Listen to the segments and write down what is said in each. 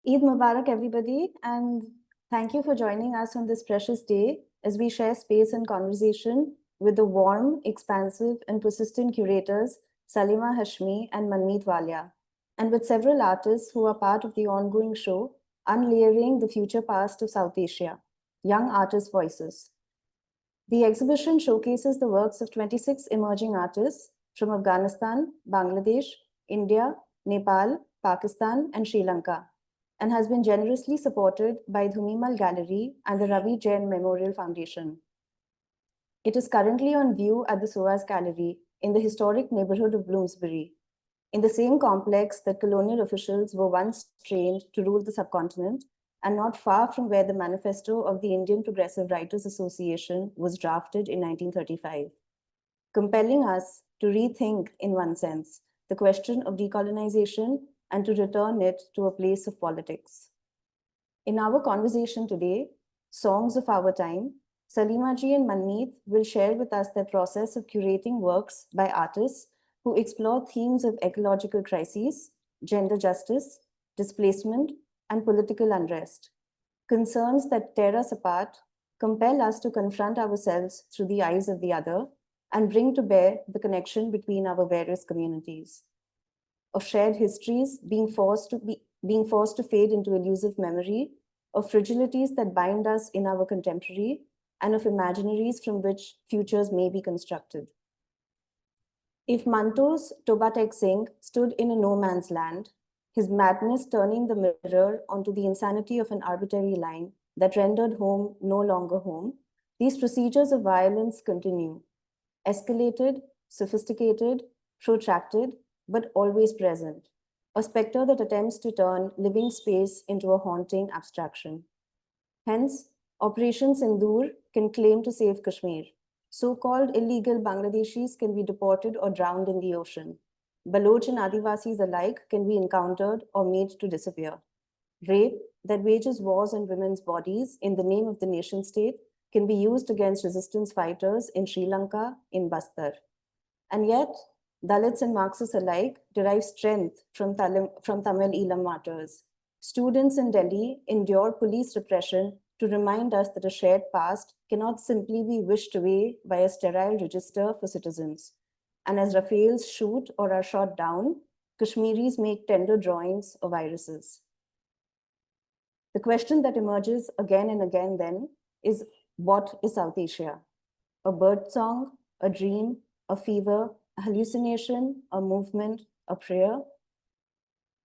Eid Mubarak, everybody, and thank you for joining us on this precious day as we share space and conversation with the warm, expansive, and persistent curators Salima Hashmi and Manmeet Walia, and with several artists who are part of the ongoing show Unlayering the Future Past of South Asia, Young Artist Voices. The exhibition showcases the works of 26 emerging artists from Afghanistan, Bangladesh, India, Nepal, Pakistan, and Sri Lanka, and has been generously supported by Dhoomimal Gallery and the Ravi Jain Memorial Foundation. It is currently on view at the SOAS Gallery in the historic neighbourhood of Bloomsbury, in the same complex that colonial officials were once trained to rule the subcontinent, and not far from where the manifesto of the Indian Progressive Writers Association was drafted in 1935, compelling us to rethink, in one sense, the question of decolonization and to return it to a place of politics. In our conversation today, Songs of Our Time, Salima ji and Manmeet will share with us their process of curating works by artists who explore themes of ecological crises, gender justice, displacement, and political unrest. Concerns that tear us apart, compel us to confront ourselves through the eyes of the other, and bring to bear the connection between our various communities. Of shared histories being forced to fade into elusive memory, of fragilities that bind us in our contemporary, and of imaginaries from which futures may be constructed. If Manto's Toba Singh stood in a no man's land, his madness turning the mirror onto the insanity of an arbitrary line that rendered home no longer home, these procedures of violence continue, escalated, sophisticated, protracted, but always present, a spectre that attempts to turn living space into a haunting abstraction. Hence, Operation Sindoor can claim to save Kashmir. So-called illegal Bangladeshis can be deported or drowned in the ocean. Baloch and Adivasis alike can be encountered or made to disappear. Rape that wages wars on women's bodies in the name of the nation state can be used against resistance fighters in Sri Lanka, in Bastar. And yet, Dalits and Marxists alike derive strength from Tamil Elam martyrs. Students in Delhi endure police repression to remind us that a shared past cannot simply be wished away by a sterile register for citizens. And as Rafales shoot or are shot down, Kashmiris make tender drawings of irises. The question that emerges again and again then is, what is South Asia? A bird song, a dream, a fever, a hallucination, a movement, a prayer?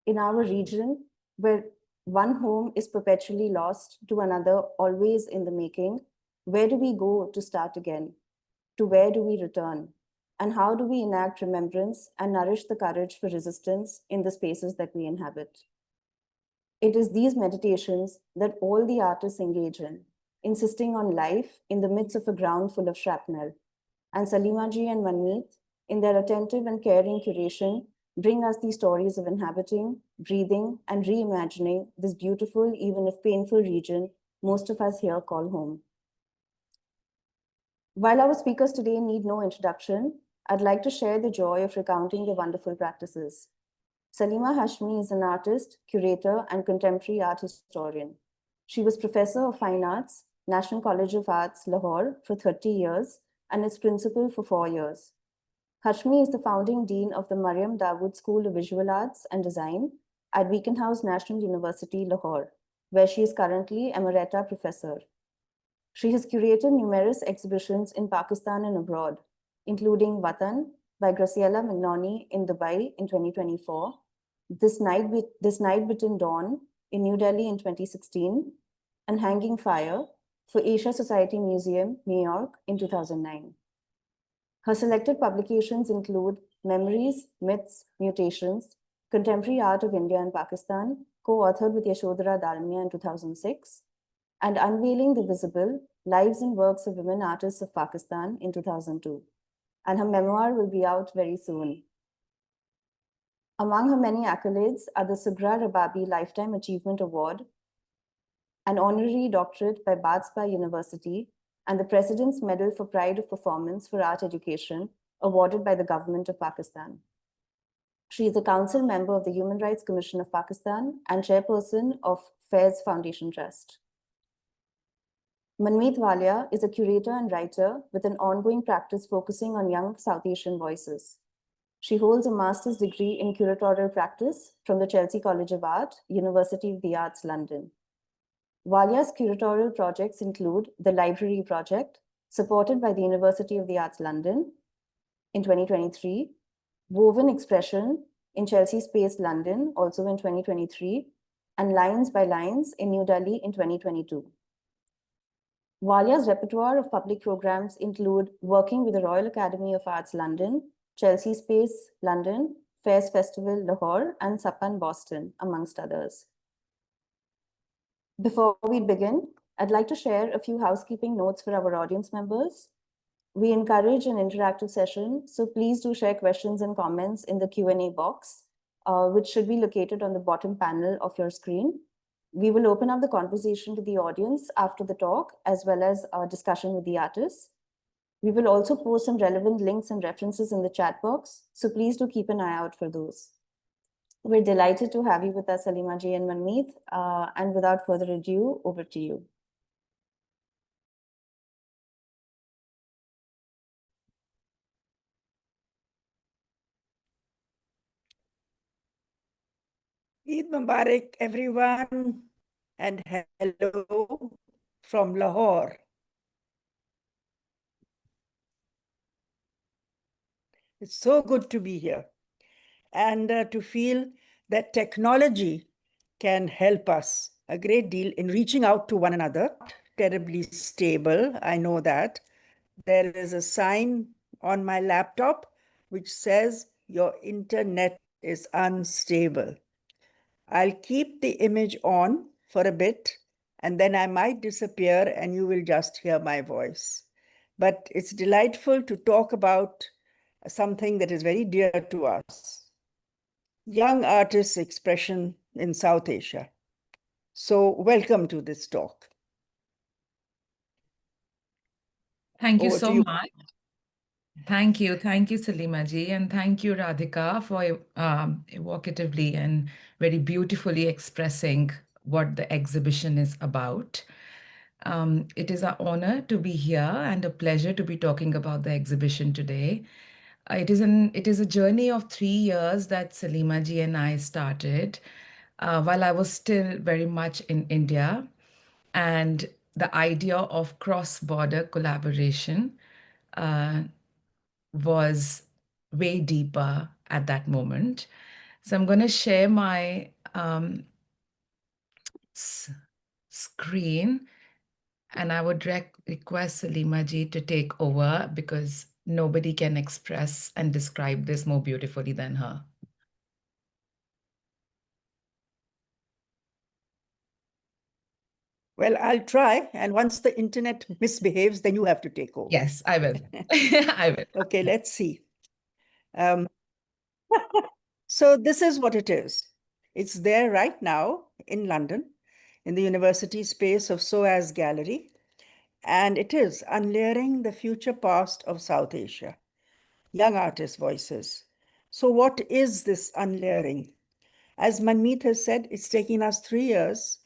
In our region, where one home is perpetually lost to another, always in the making, where do we go to start again? To where do we return? And how do we enact remembrance and nourish the courage for resistance in the spaces that we inhabit? It is these meditations that all the artists engage in, insisting on life in the midst of a ground full of shrapnel. And Salima ji and Manmeet, in their attentive and caring curation, bring us these stories of inhabiting, breathing, and reimagining this beautiful, even if painful region most of us here call home. While our speakers today need no introduction, I'd like to share the joy of recounting their wonderful practices. Salima Hashmi is an artist, curator, and contemporary art historian. She was Professor of Fine Arts, National College of Arts, Lahore, for 30 years, and its principal for 4 years. Hashmi is the founding dean of the Mariam Dawood School of Visual Arts and Design at Beacon House National University, Lahore, where she is currently Emerita Professor. She has curated numerous exhibitions in Pakistan and abroad, including Watan by Graciela Mignoni in Dubai in 2024, This Night Between Dawn in New Delhi in 2016, and Hanging Fire for Asia Society Museum, New York in 2009. Her selected publications include Memories, Myths, Mutations, Contemporary Art of India and Pakistan, co-authored with Yashodhara Dalmia in 2006, and Unveiling the Visible, Lives and Works of Women Artists of Pakistan in 2002. And her memoir will be out very soon. Among her many accolades are the Sugra Rababi Lifetime Achievement Award, an honorary doctorate by Batspa University, and the President's Medal for Pride of Performance for Art Education, awarded by the Government of Pakistan. She is a council member of the Human Rights Commission of Pakistan and chairperson of Fairs Foundation Trust. Manmeet Walia is a curator and writer with an ongoing practice focusing on young South Asian voices. She holds a master's degree in curatorial practice from the Chelsea College of Art, University of the Arts, London. Walia's curatorial projects include the Library Project, supported by the University of the Arts, London in 2023, Woven Expression in Chelsea Space, London, also in 2023, and Lines by Lines in New Delhi in 2022. Walia's repertoire of public programs include working with the Royal Academy of Arts, London, Chelsea Space, London, Fairs Festival, Lahore, and Sapan, Boston, amongst others. Before we begin, I'd like to share a few housekeeping notes for our audience members. We encourage an interactive session, so please do share questions and comments in the Q&A box, which should be located on the bottom panel of your screen. We will open up the conversation to the audience after the talk, as well as our discussion with the artists. We will also post some relevant links and references in the chat box, so please do keep an eye out for those. We're delighted to have you with us, Salima ji and Manmeet, and without further ado, over to you. Eid Mubarak, everyone, and hello from Lahore. It's so good to be here and to feel that technology can help us a great deal in reaching out to one another. Terribly stable, I know that. There is a sign on my laptop which says your internet is unstable. I'll keep the image on for a bit and then I might disappear and you will just hear my voice. But it's delightful to talk about something that is very dear to us. Young artists' expression in South Asia. So welcome to this talk. Thank you so much. Thank you, Salima ji, and thank you, Radhika, for evocatively and very beautifully expressing what the exhibition is about. It is an honor to be here and a pleasure to be talking about the exhibition today. It is a journey of 3 years that Salima ji and I started while I was still very much in India, and the idea of cross-border collaboration was way deeper at that moment. So I'm going to share my screen, and I would request Salima ji to take over because nobody can express and describe this more beautifully than her. Well, I'll try, and once the internet misbehaves, then you have to take over. Yes, I will. I will. Okay, let's see. So this is what it is. It's there right now in London, in the university space of SOAS Gallery, and it is Unlayering the Future Past of South Asia, Young Artist Voices. So what is this unlayering? As Manmeet has said, it's taken us 3 years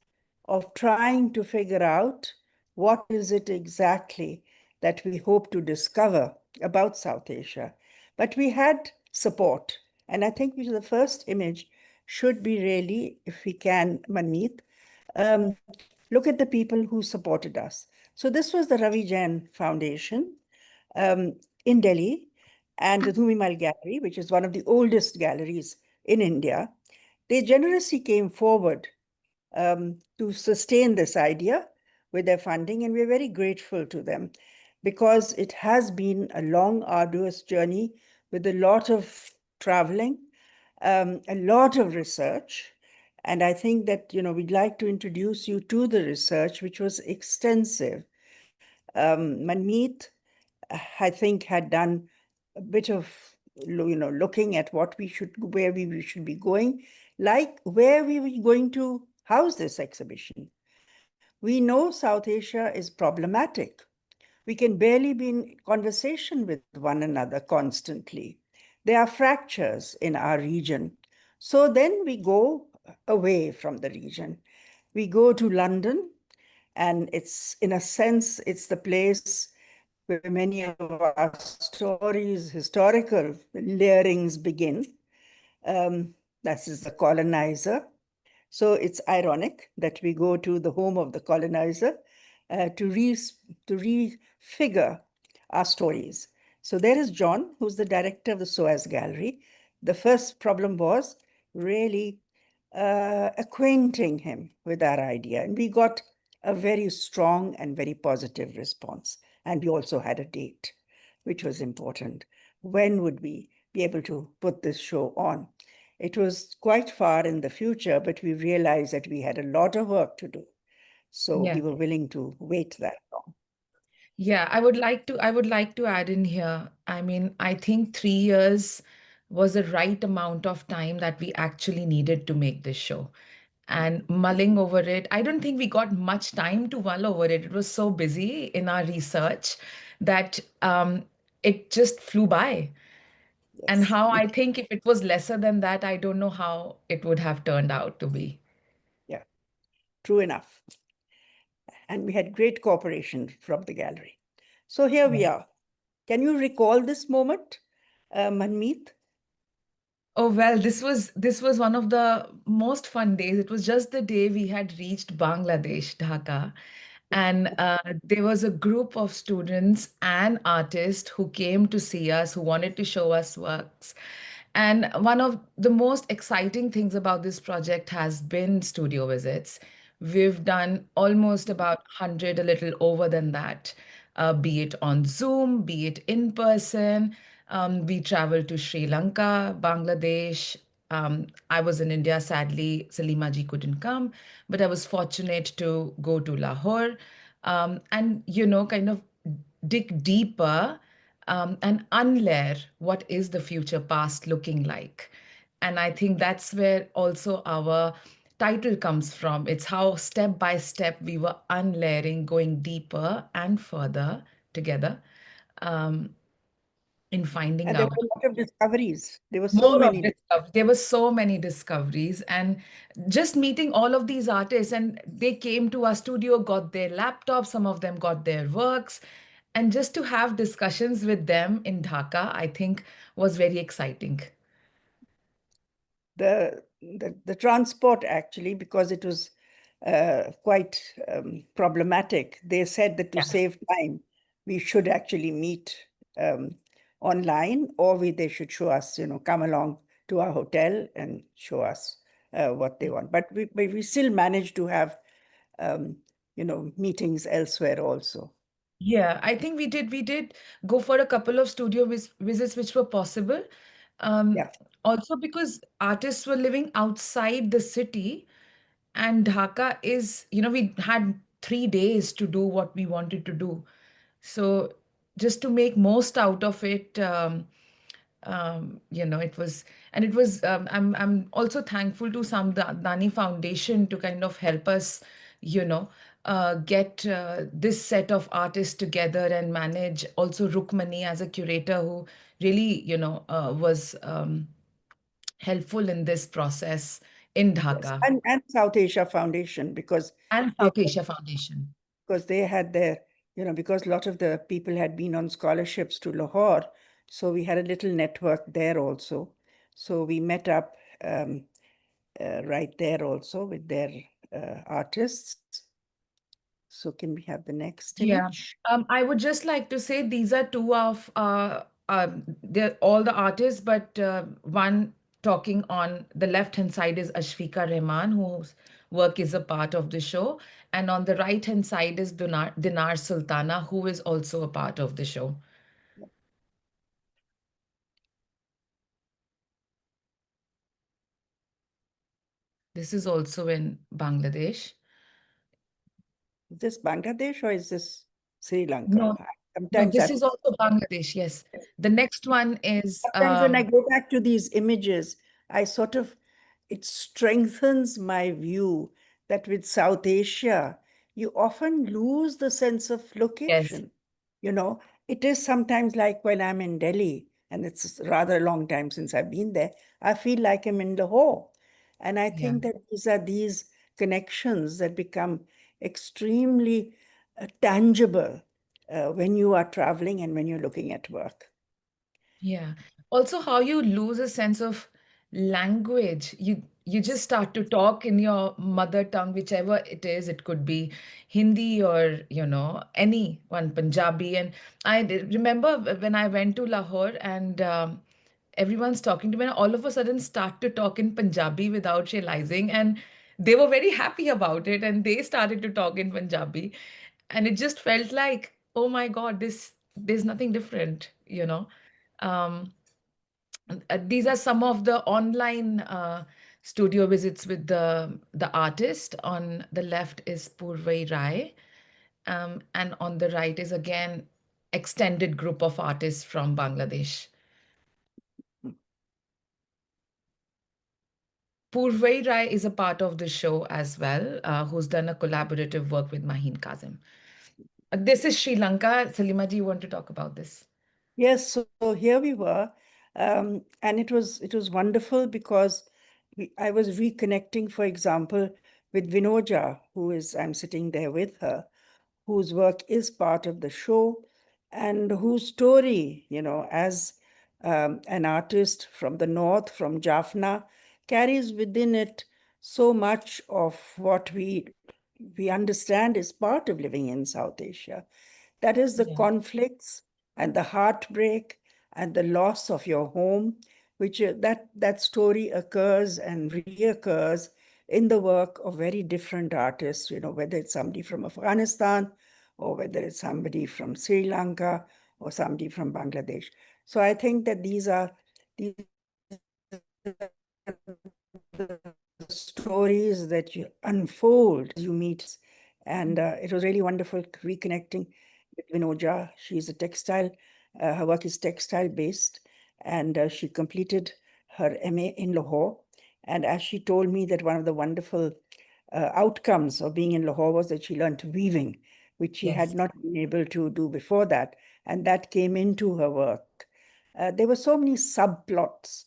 of trying to figure out what is it exactly that we hope to discover about South Asia. But we had support. And I think the first image should be really, if we can, Manmeet, look at the people who supported us. So this was the Ravi Jain Foundation in Delhi and the Dhoomimal Gallery, which is one of the oldest galleries in India. They generously came forward to sustain this idea with their funding, and we're very grateful to them because it has been a long, arduous journey with a lot of traveling, a lot of research. And I think that, we'd like to introduce you to the research, which was extensive. Manmeet, I think, had done a bit of, looking at where we should be going, like where we were going to house this exhibition. We know South Asia is problematic. We can barely be in conversation with one another constantly. There are fractures in our region. So then we go away from the region. We go to London, and it's, in a sense, it's the place where many of our stories, historical layerings begin. That is the colonizer. So it's ironic that we go to the home of the colonizer to refigure our stories. So there is John, who's the director of the SOAS Gallery. The first problem was really acquainting him with our idea. And we got a very strong and very positive response. And we also had a date, which was important. When would we be able to put this show on? It was quite far in the future, but we realized that we had a lot of work to do. So we were willing to wait that long. Yeah, I would like to add in here. I mean, I think 3 years was the right amount of time that we actually needed to make this show. And mulling over it, I don't think we got much time to mull over it. It was so busy in our research that it just flew by. And Yes. how I think if it was lesser than that, I don't know how it would have turned out to be. Yeah, true enough. And we had great cooperation from the gallery. So here we are. Can you recall this moment, Manmeet? Oh, well, this was one of the most fun days. It was just the day we had reached Bangladesh, Dhaka, and there was a group of students and artists who came to see us, who wanted to show us works. And one of the most exciting things about this project has been studio visits. We've done almost about 100, a little over than that, be it on Zoom, be it in person. We traveled to Sri Lanka, Bangladesh. I was in India, sadly, Salima ji couldn't come, but I was fortunate to go to Lahore and, kind of dig deeper and unlayer what is the future past looking like. And I think that's where also our title comes from. It's how step by step we were unlayering, going deeper and further together in finding And there out were a lot of discoveries. There were so more of many. discoveries. There were so many discoveries, and just meeting all of these artists, and they came to our studio, got their laptops, some of them got their works, and just to have discussions with them in Dhaka, I think was very exciting. The transport, actually, because it was quite problematic. They said that to save time, we should actually meet online, or they should show us, come along to our hotel and show us what they want. But we still managed to have, meetings elsewhere also. Yeah, I think we did go for a couple of studio visits which were possible. Um, Yeah. Also because artists were living outside the city, and Dhaka is, we had 3 days to do what we wanted to do. So just to make most out of it, it was, and it was, I'm also thankful to Dani Foundation to kind of help us, get this set of artists together and manage. Also Rukmani as a curator who really, was helpful in this process in Yes. Dhaka, And South Asia Foundation, because and they South Asia Foundation. because they had their, because a lot of the people had been on scholarships to Lahore. So we had a little network there also. So we met up right there also with their artists. So can we have the next Yeah, image? I would just like to say these are two of they're all the artists, but one talking on the left-hand side is Ashfika Rehman, whose work is a part of the show, and on the right-hand side is Dinar Sultana, who is also a part of the show. This is also in Bangladesh. Is this Bangladesh or is this Sri Lanka? No, Sometimes this is also Bangladesh. Yes. The next one is sometimes when I go back to these images, I sort of, it strengthens my view that with South Asia, you often lose the sense of yes. location. It is sometimes like when I'm in Delhi, and it's rather a long time since I've been there, I feel like I'm in Lahore. And I think that these are these connections that become extremely tangible when you are traveling and when you're looking at work. Yeah. Also, how you lose a sense of language. You just start to talk in your mother tongue, whichever it is. It could be Hindi or, any one Punjabi. And remember when I went to Lahore and everyone's talking to me, and all of a sudden start to talk in Punjabi without realizing. And they were very happy about it, and they started to talk in Punjabi. And it just felt like, oh my God, there's nothing different. Um, these are some of the online studio visits with the artist. On the left is Purvai Rai, and on the right is again extended group of artists from Bangladesh. Purvai Rai is a part of the show as well, who's done a collaborative work with Maheen Kazim. This is Sri Lanka. Salima, do you want to talk about this? Yes, so here we were, and it was wonderful because I was reconnecting, for example, with Vinoja, I'm sitting there with her, whose work is part of the show, and whose story, as an artist from the north, from Jaffna, carries within it so much of what we understand is part of living in South Asia. That is the Yeah. conflicts and the heartbreak and the loss of your home, which that story occurs and reoccurs in the work of very different artists, whether it's somebody from Afghanistan or whether it's somebody from Sri Lanka or somebody from Bangladesh. So I think that these are the stories that you unfold as you meet. And it was really wonderful reconnecting with Vinoja. She's a textile, her work is textile based, and she completed her MA in Lahore. And as she told me that one of the wonderful outcomes of being in Lahore was that she learned weaving, which she had Yes. not been able to do before that. And that came into her work. There were so many subplots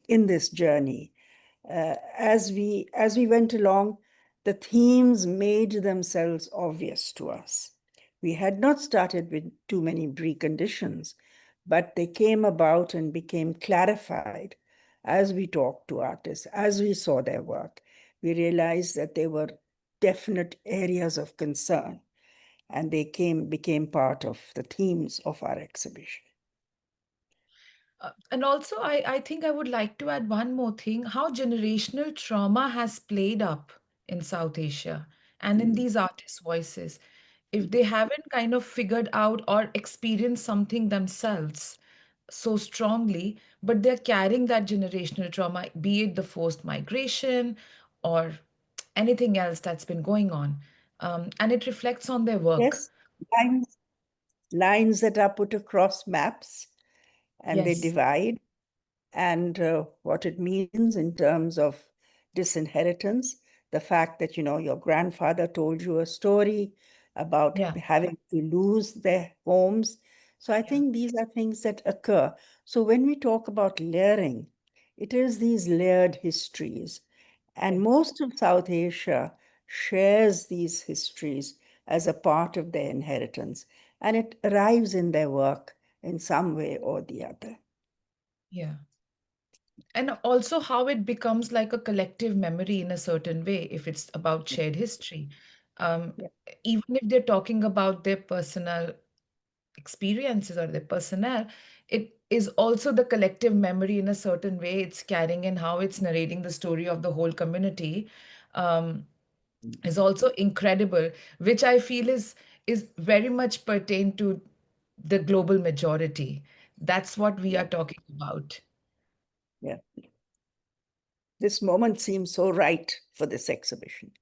in this journey. As we went along, the themes made themselves obvious to us. We had not started with too many preconditions, but they came about and became clarified as we talked to artists, as we saw their work. We realized that they were definite areas of concern, and they became part of the themes of our exhibition. And also, I think I would like to add one more thing, how generational trauma has played up in South Asia and in Mm. these artists' voices. If they haven't kind of figured out or experienced something themselves so strongly, but they're carrying that generational trauma, be it the forced migration or anything else that's been going on. And it reflects on their work. Yes, lines that are put across maps and they Yes. divide, and what it means in terms of disinheritance, the fact that, your grandfather told you a story about Yeah. having to lose their homes. So I Yeah. think these are things that occur. So when we talk about layering, it is these layered histories. And Yes. most of South Asia shares these histories as a part of their inheritance, and it arrives in their work in some way or the other. Yeah. And also how it becomes like a collective memory in a certain way if it's about shared history. Um, Yeah. Even if they're talking about their personal experiences or their personnel, it is also the collective memory in a certain way it's carrying, and how it's narrating the story of the whole community um, is also incredible, which I feel is very much pertain to the global majority. That's what we Yeah. are talking about. Yeah. This moment seems so right for this exhibition.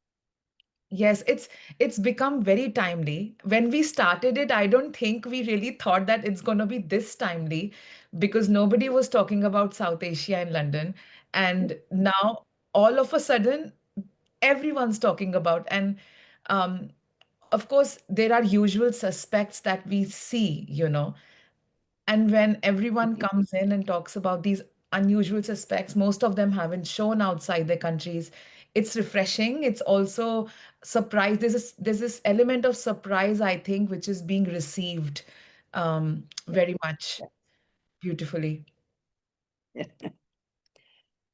Yes, it's become very timely. When we started it, I don't think we really thought that it's going to be this timely, because nobody was talking about South Asia in London. And now all of a sudden everyone's talking about. And um, of course there are usual suspects that we see. And when everyone comes in and talks about these unusual suspects, most of them haven't shown outside their countries. It's refreshing. It's also surprise. There's this element of surprise, I think, which is being received very much beautifully.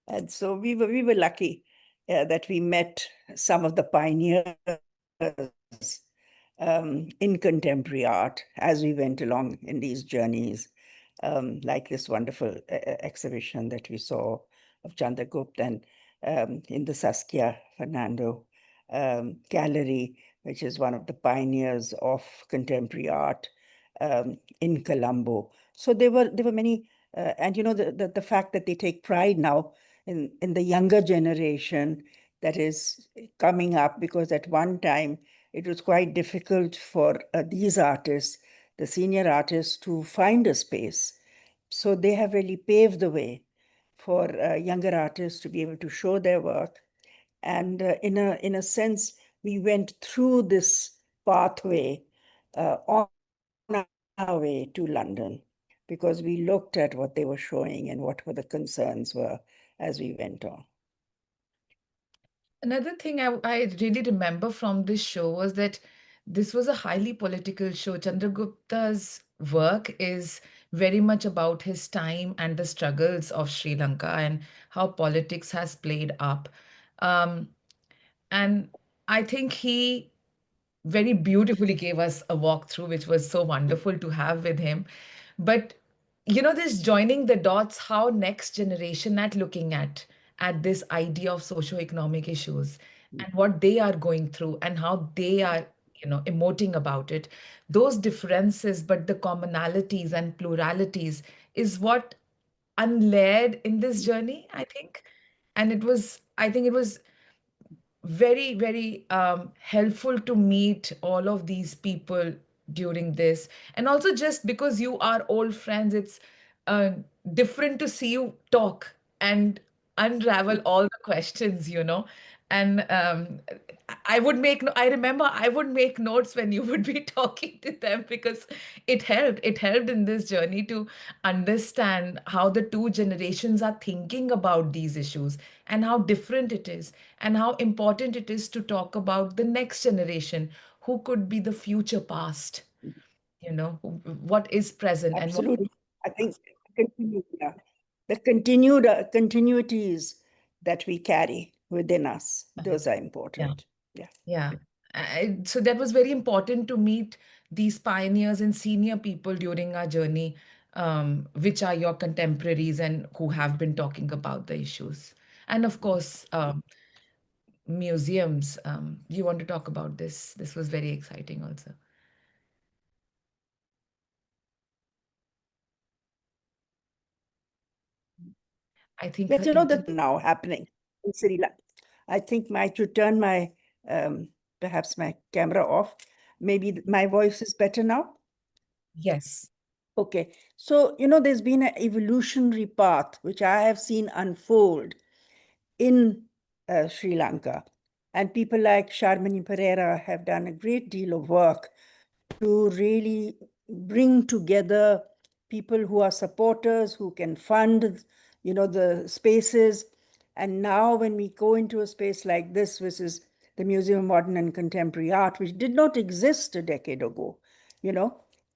And so we were lucky that we met some of the pioneers in contemporary art as we went along in these journeys, like this wonderful exhibition that we saw of Chandragupta, and in the Saskia Fernando Gallery, which is one of the pioneers of contemporary art in Colombo. So there were many, and the fact that they take pride now in the younger generation that is coming up, because at one time it was quite difficult for these artists, the senior artists, to find a space. So they have really paved the way for younger artists to be able to show their work. And in a sense, we went through this pathway on our way to London, because we looked at what they were showing and what were the concerns were as we went on. Another thing I really remember from this show was that this was a highly political show. Chandragupta's work is very much about his time and the struggles of Sri Lanka and how politics has played up. Um, and I think he very beautifully gave us a walkthrough, which was so wonderful to have with him. But this joining the dots, how next generation at looking at this idea of socio-economic issues and what they are going through and how they are emoting about it, those differences but the commonalities and pluralities is what unlayered in this journey, I think. And I think it was very, very helpful to meet all of these people during this. And also, just because you are old friends, it's uh, different to see you talk and unravel all the questions. And I remember I would make notes when you would be talking to them because it helped. It helped in this journey to understand how the two generations are thinking about these issues and how different it is and how important it is to talk about the next generation who could be the future past, what is present and what. Absolutely. I think the continuities that we carry within us, those are Yeah. important. Yeah. Yeah. So that was very important to meet these pioneers and senior people during our journey, which are your contemporaries and who have been talking about the issues. And of course, museums. You want to talk about this? This was very exciting also. I think But her that now happening in Sri Lanka. I think I should turn my, perhaps my camera off. Maybe my voice is better now. Yes. Okay. So, there's been an evolutionary path which I have seen unfold in Sri Lanka. And people like Sharmini Pereira have done a great deal of work to really bring together people who are supporters, who can fund, the spaces. And now when we go into a space like this, which is the Museum of Modern and Contemporary Art, which did not exist a decade ago,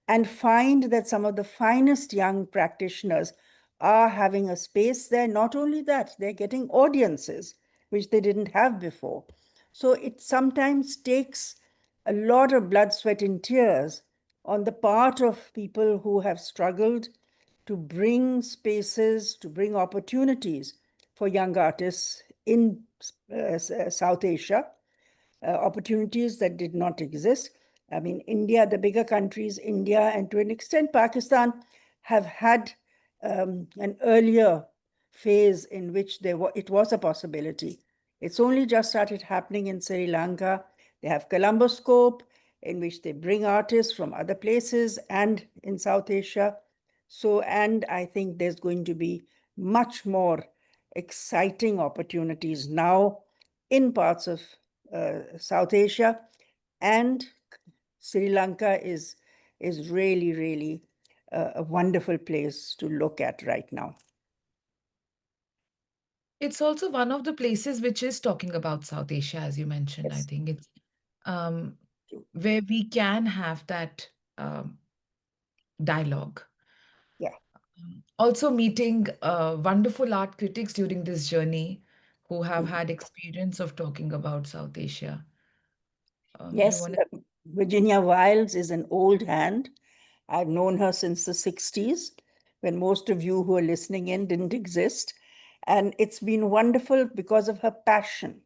and find that some of the finest young practitioners are having a space there. Not only that, they're getting audiences, which they didn't have before. So it sometimes takes a lot of blood, sweat, and tears on the part of people who have struggled to bring spaces, to bring opportunities for young artists in South Asia, opportunities that did not exist. I mean, India, the bigger countries, India, and to an extent, Pakistan, have had an earlier phase in which it was a possibility. It's only just started happening in Sri Lanka. They have Columboscope, in which they bring artists from other places and in South Asia. So, and I think there's going to be much more exciting opportunities now in parts of South Asia, and Sri Lanka is really, really a wonderful place to look at right now. It's also one of the places which is talking about South Asia, as you mentioned. I Yes. think it's where we can have that dialogue. Yeah. Also meeting wonderful art critics during this journey who have Mhm. had experience of talking about South Asia. You Yes, want Virginia Wiles is an old hand. I've known her since the 60s, when most of you who are listening in didn't exist. And it's been wonderful because of her passion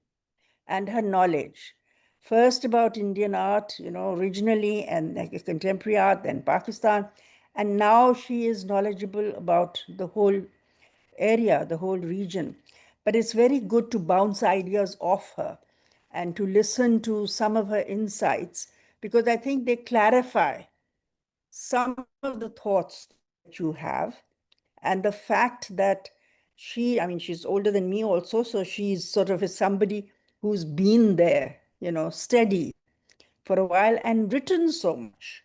and her knowledge. First about Indian art, originally, and like contemporary art, then Pakistan. And now she is knowledgeable about the whole area, the whole region. But it's very good to bounce ideas off her and to listen to some of her insights, because I think they clarify some of the thoughts that you have. And the fact that she's older than me also, so she's sort of somebody who's been there, steady for a while and written so much.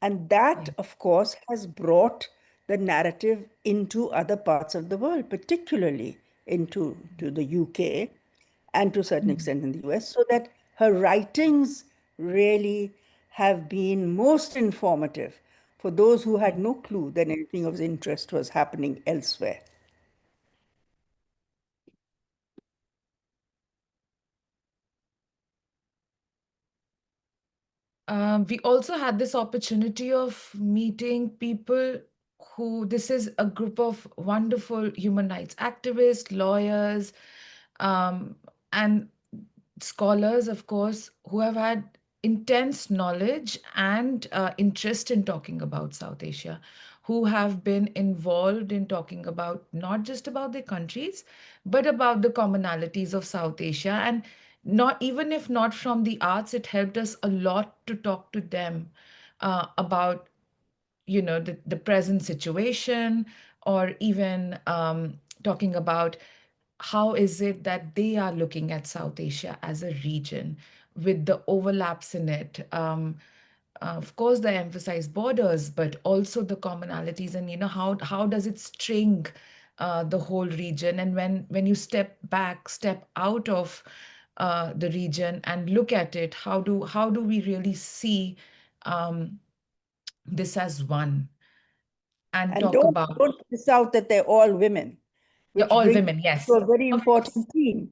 And that, Yeah. of course, has brought the narrative into other parts of the world, particularly into the UK and to a certain extent in the US, so that her writings really have been most informative for those who had no clue that anything of interest was happening elsewhere. We also had this opportunity of meeting people this is a group of wonderful human rights activists, lawyers, um, and scholars, of course, who have had intense knowledge and interest in talking about South Asia, who have been involved in talking about not just about their countries, but about the commonalities of South Asia. And not even if not from the arts, it helped us a lot to talk to them about the present situation, or even talking about how is it that they are looking at South Asia as a region with the overlaps in it. Of course, they emphasize borders, but also the commonalities, and how does it string the whole region? And when you step back, step out of the region and look at it, how do we really see this as one, and And talk don't, about don't miss out that they're all women, which all brings women? to Yes, a very of course. important theme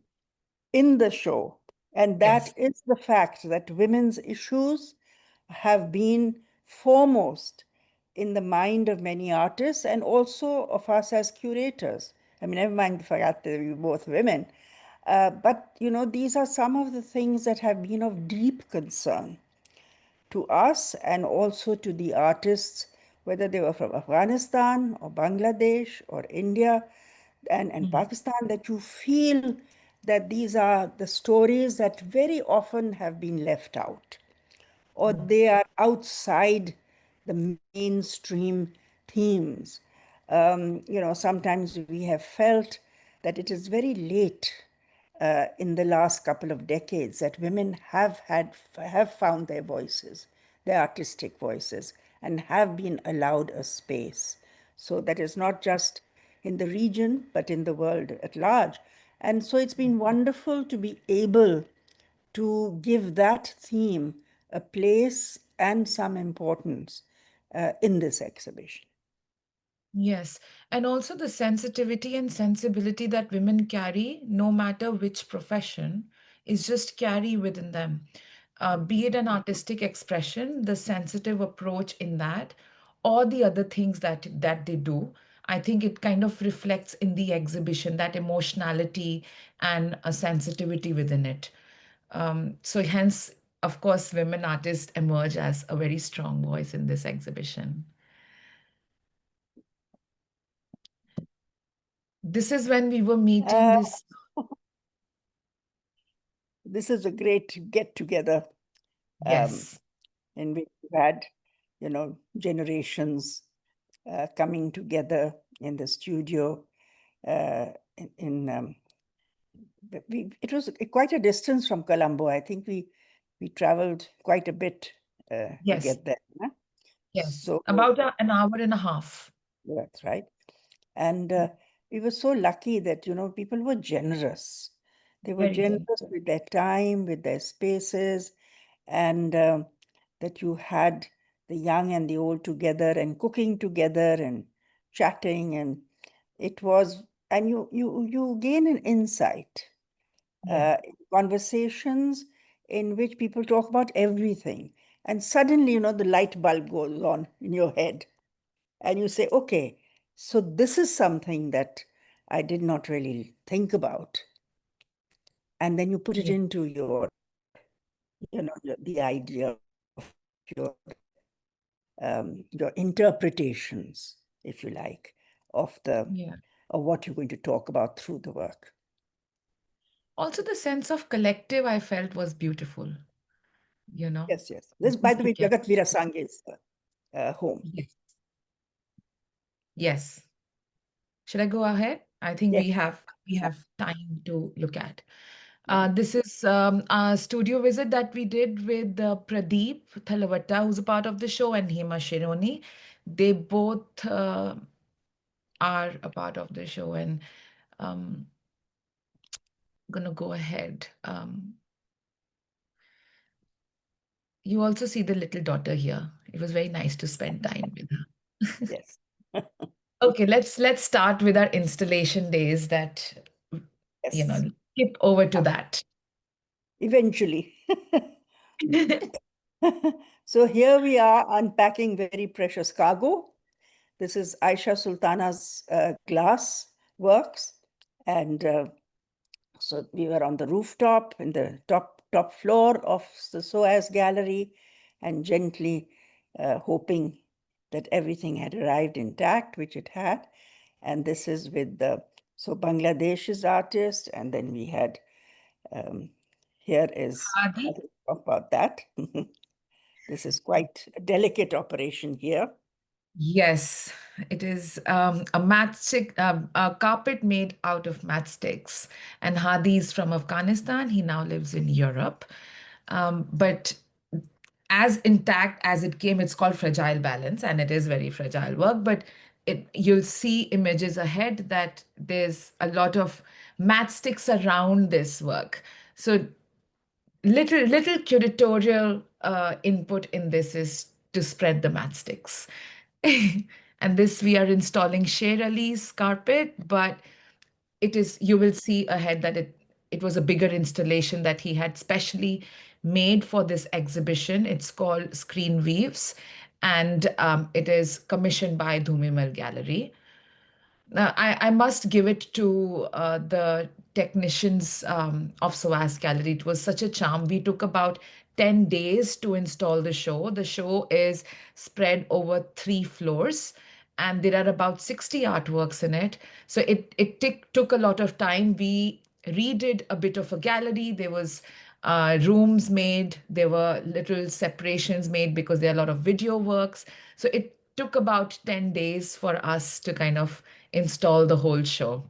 in the show. And that Yes. is the fact that women's issues have been foremost in the mind of many artists and also of us as curators. I mean, never mind the fact that we're both women. But, these are some of the things that have been of deep concern to us and also to the artists, whether they were from Afghanistan or Bangladesh or India and Pakistan, that you feel that these are the stories that very often have been left out, or they are outside the mainstream themes. Sometimes we have felt that it is very late in the last couple of decades that women have found their voices, their artistic voices, and have been allowed a space. So that is not just in the region, but in the world at large. And so it's been wonderful to be able to give that theme a place and some importance in this exhibition. Yes, and also the sensitivity and sensibility that women carry, no matter which profession, is just carry within them. Be it an artistic expression, the sensitive approach in that, or the other things that they do. I think it kind of reflects in the exhibition, that emotionality and a sensitivity within it. So hence, of course, women artists emerge as a very strong voice in this exhibition. This is when we were meeting this. This is a great get together Yes. in which we had, generations coming together in the studio. It was quite a distance from Colombo. I think we traveled quite a bit to Yes. get there. Huh? Yes, So about an hour and a half. that's right. And we were so lucky that, people were generous. They were Very good. generous with their time, with their spaces, and that you had the young and the old together and cooking together and chatting. And it was, and you gain an insight, Yeah. conversations in which people talk about everything. And suddenly, the light bulb goes on in your head and you say, okay, so this is something that I did not really think about. And then you put it Yeah. into the idea of your interpretations, if you like, of Yeah. what you're going to talk about through the work. Also, the sense of collective I felt was beautiful, you know. Yes, yes. This, by the way, Together. Jagat Veera Sanghe's home. Yes. Yes. Should I go ahead? I think Yes. we have time to look at. This is a studio visit that we did with Pradeep Thalavatta, who's a part of the show, and Hema Shironi. They both are a part of the show, and I'm gonna go ahead. You also see the little daughter here. It was very nice to spend time with her. Yes. Okay, let's start with our installation days that, Yes. skip over to that. Eventually. So here we are unpacking very precious cargo. This is Aisha Sultana's glass works. And so we were on the rooftop in the top floor of the SOAS Gallery and gently hoping that everything had arrived intact, which it had. And this is with Bangladesh's artist. And then we had, here is, Adi? talk about that. This is quite a delicate operation here. Yes, it is a matchstick, a carpet made out of matchsticks. And Hadi is from Afghanistan. He now lives in Europe. But as intact as it came, it's called Fragile Balance, and it is very fragile work. But you'll see images ahead that there's a lot of matchsticks around this work. So little curatorial input in this is to spread the matchsticks. And this we are installing Sher Ali's carpet, but you will see ahead that it was a bigger installation that he had specially made for this exhibition. It's called Screen Weaves, and it is commissioned by Dhoomimal Gallery. I must give it to the technicians of SOAS Gallery. It was such a charm. We took about 10 days to install the show. The show is spread over 3 floors, and there are about 60 artworks in it. So it took a lot of time. We redid a bit of a gallery. There was rooms made. There were little separations made because there are a lot of video works. So it took about 10 days for us to kind of install the whole show.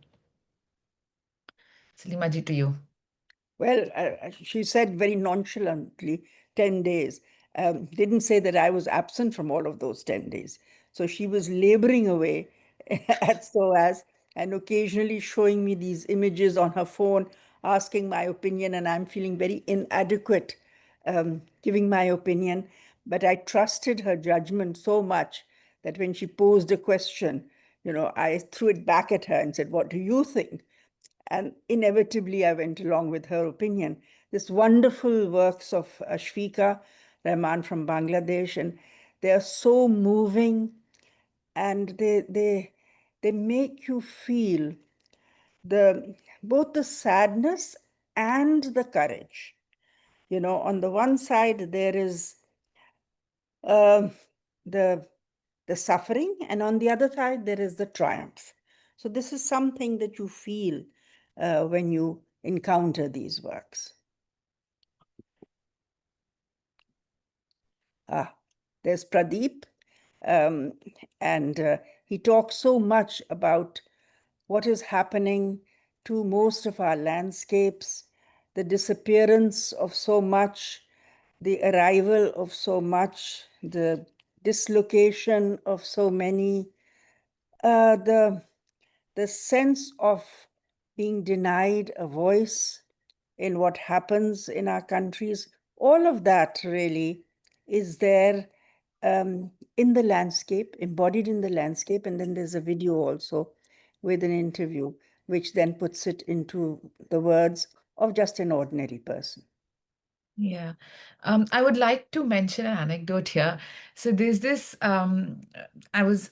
Salima ji, to you. Well, she said very nonchalantly, 10 days. Didn't say that I was absent from all of those 10 days. So she was laboring away at SOAS and occasionally showing me these images on her phone, asking my opinion, and I'm feeling very inadequate giving my opinion. But I trusted her judgment so much that when she posed a question, I threw it back at her and said, "What do you think?" And inevitably, I went along with her opinion. This wonderful works of Ashfika Rahman from Bangladesh, and they are so moving, and they make you feel both the sadness and the courage. On the one side, there is uh, the suffering, and on the other side, there is the triumph. So this is something that you feel when you encounter these works. There's Pradeep, and he talks so much about what is happening to most of our landscapes, the disappearance of so much, the arrival of so much, the dislocation of so many, the sense of being denied a voice in what happens in our countries, all of that really is there in the landscape, embodied in the landscape. And then there's a video also with an interview, which then puts it into the words of just an ordinary person. Yeah. I would like to mention an anecdote here. So there's this, I was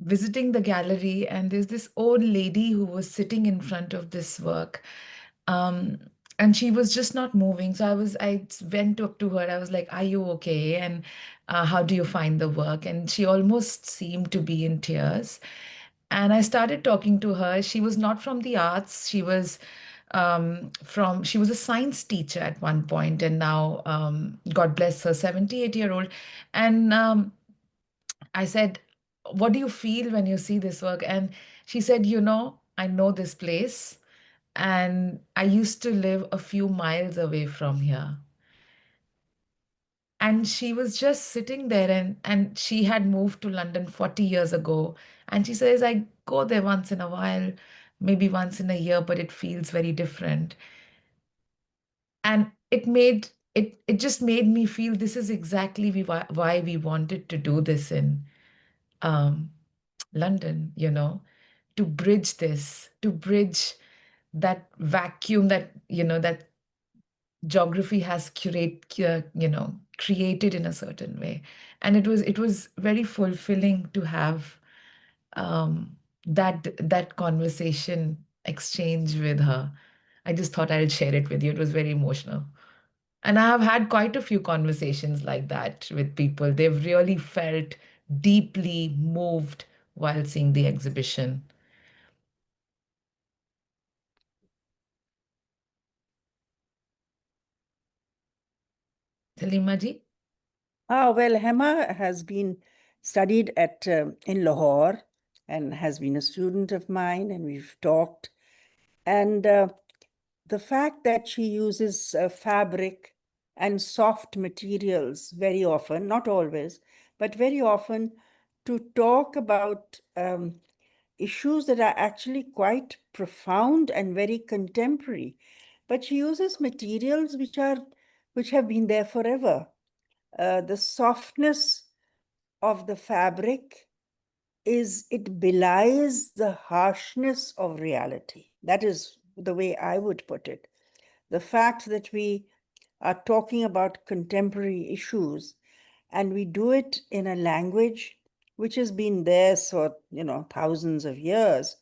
visiting the gallery and there's this old lady who was sitting in front of this work. Um, and she was just not moving. So I went up to her. I was like, "Are you okay? And how do you find the work?" And she almost seemed to be in tears. And I started talking to her. She was not from the arts. She was a science teacher at one point, and now, God bless her, 78-year-old. And I said, "What do you feel when you see this work?" And she said, "I know this place, and I used to live a few miles away from here." And she was just sitting there, and she had moved to London 40 years ago. And she says, "I go there once in a while, maybe once in a year, but it feels very different." And it just made me feel this is exactly why we wanted to do this in um, London, to bridge this, to bridge that vacuum that geography has created in a certain way. And it was very fulfilling to have that conversation exchange with her. I just thought I'll share it with you. It was very emotional. And I have had quite a few conversations like that with people. They've really felt deeply moved while seeing the exhibition. Salima ji? Well, Hema has been studied in Lahore and has been a student of mine, and we've talked. And the fact that she uses fabric and soft materials very often, not always, but very often, to talk about issues that are actually quite profound and very contemporary. But she uses materials which have been there forever. The softness of the fabric it belies the harshness of reality. That is the way I would put it. The fact that we are talking about contemporary issues and we do it in a language which has been there for thousands of years,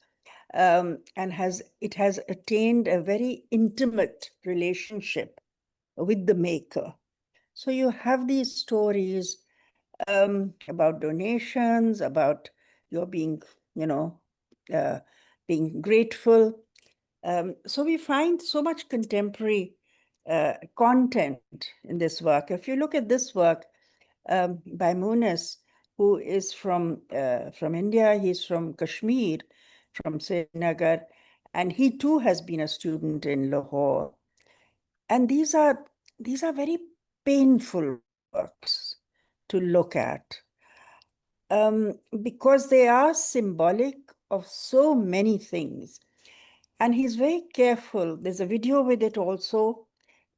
and has attained a very intimate relationship with the maker. So you have these stories about donations, about your being grateful. So we find so much contemporary content in this work. If you look at this work by Munis, who is from India, he's from Kashmir, from Srinagar, and he too has been a student in Lahore. And these are very painful works to look at, because they are symbolic of so many things. And he's very careful. There's a video with it also,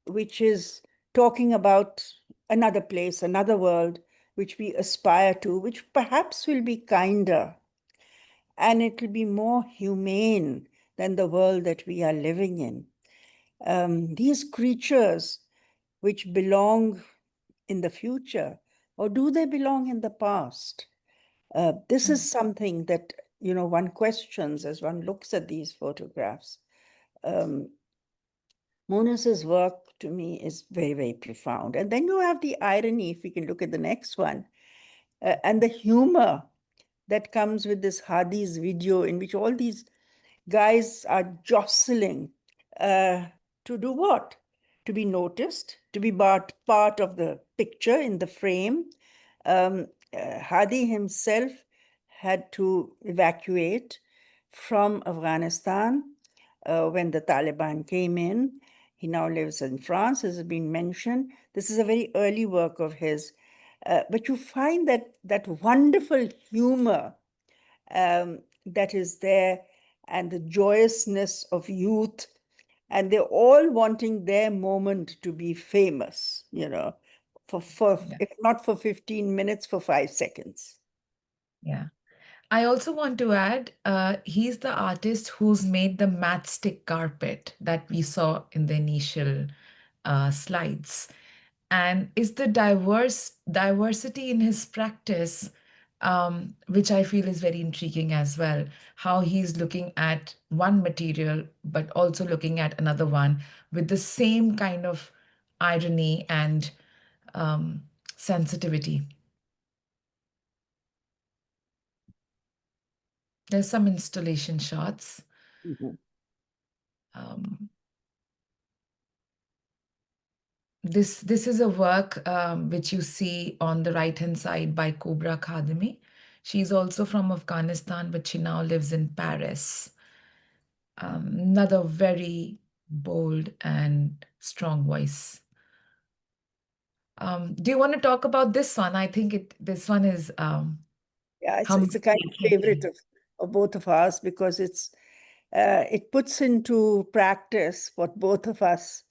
which is talking about another place, another world, which we aspire to, which perhaps will be kinder and it will be more humane than the world that we are living in. These creatures which belong in the future, or do they belong in the past? This is something that one questions as one looks at these photographs. Monas's work to me is very, very profound. And then you have the irony, if we can look at the next one, and the humor that comes with this Hadi's video, in which all these guys are jostling to do what? To be noticed, to be part of the picture in the frame. Hadi himself had to evacuate from Afghanistan when the Taliban came in. He now lives in France, as has been mentioned. This is a very early work of his. but you find that wonderful humor that is there, and the joyousness of youth, and they're all wanting their moment to be famous, for if not for 15 minutes, for 5 seconds. Yeah. I also want to add, he's the artist who's made the matchstick carpet that we saw in the initial slides. And is the diversity in his practice, which I feel is very intriguing as well, how he's looking at one material, but also looking at another one with the same kind of irony and sensitivity. There's some installation shots. Mm-hmm. This is a work which you see on the right-hand side by Cobra Khadimi. She's also from Afghanistan, but she now lives in Paris. Another very bold and strong voice. Do you want to talk about this one? I think this one is yeah, it's a kind of favorite of both of ours, because it puts into practice what both of us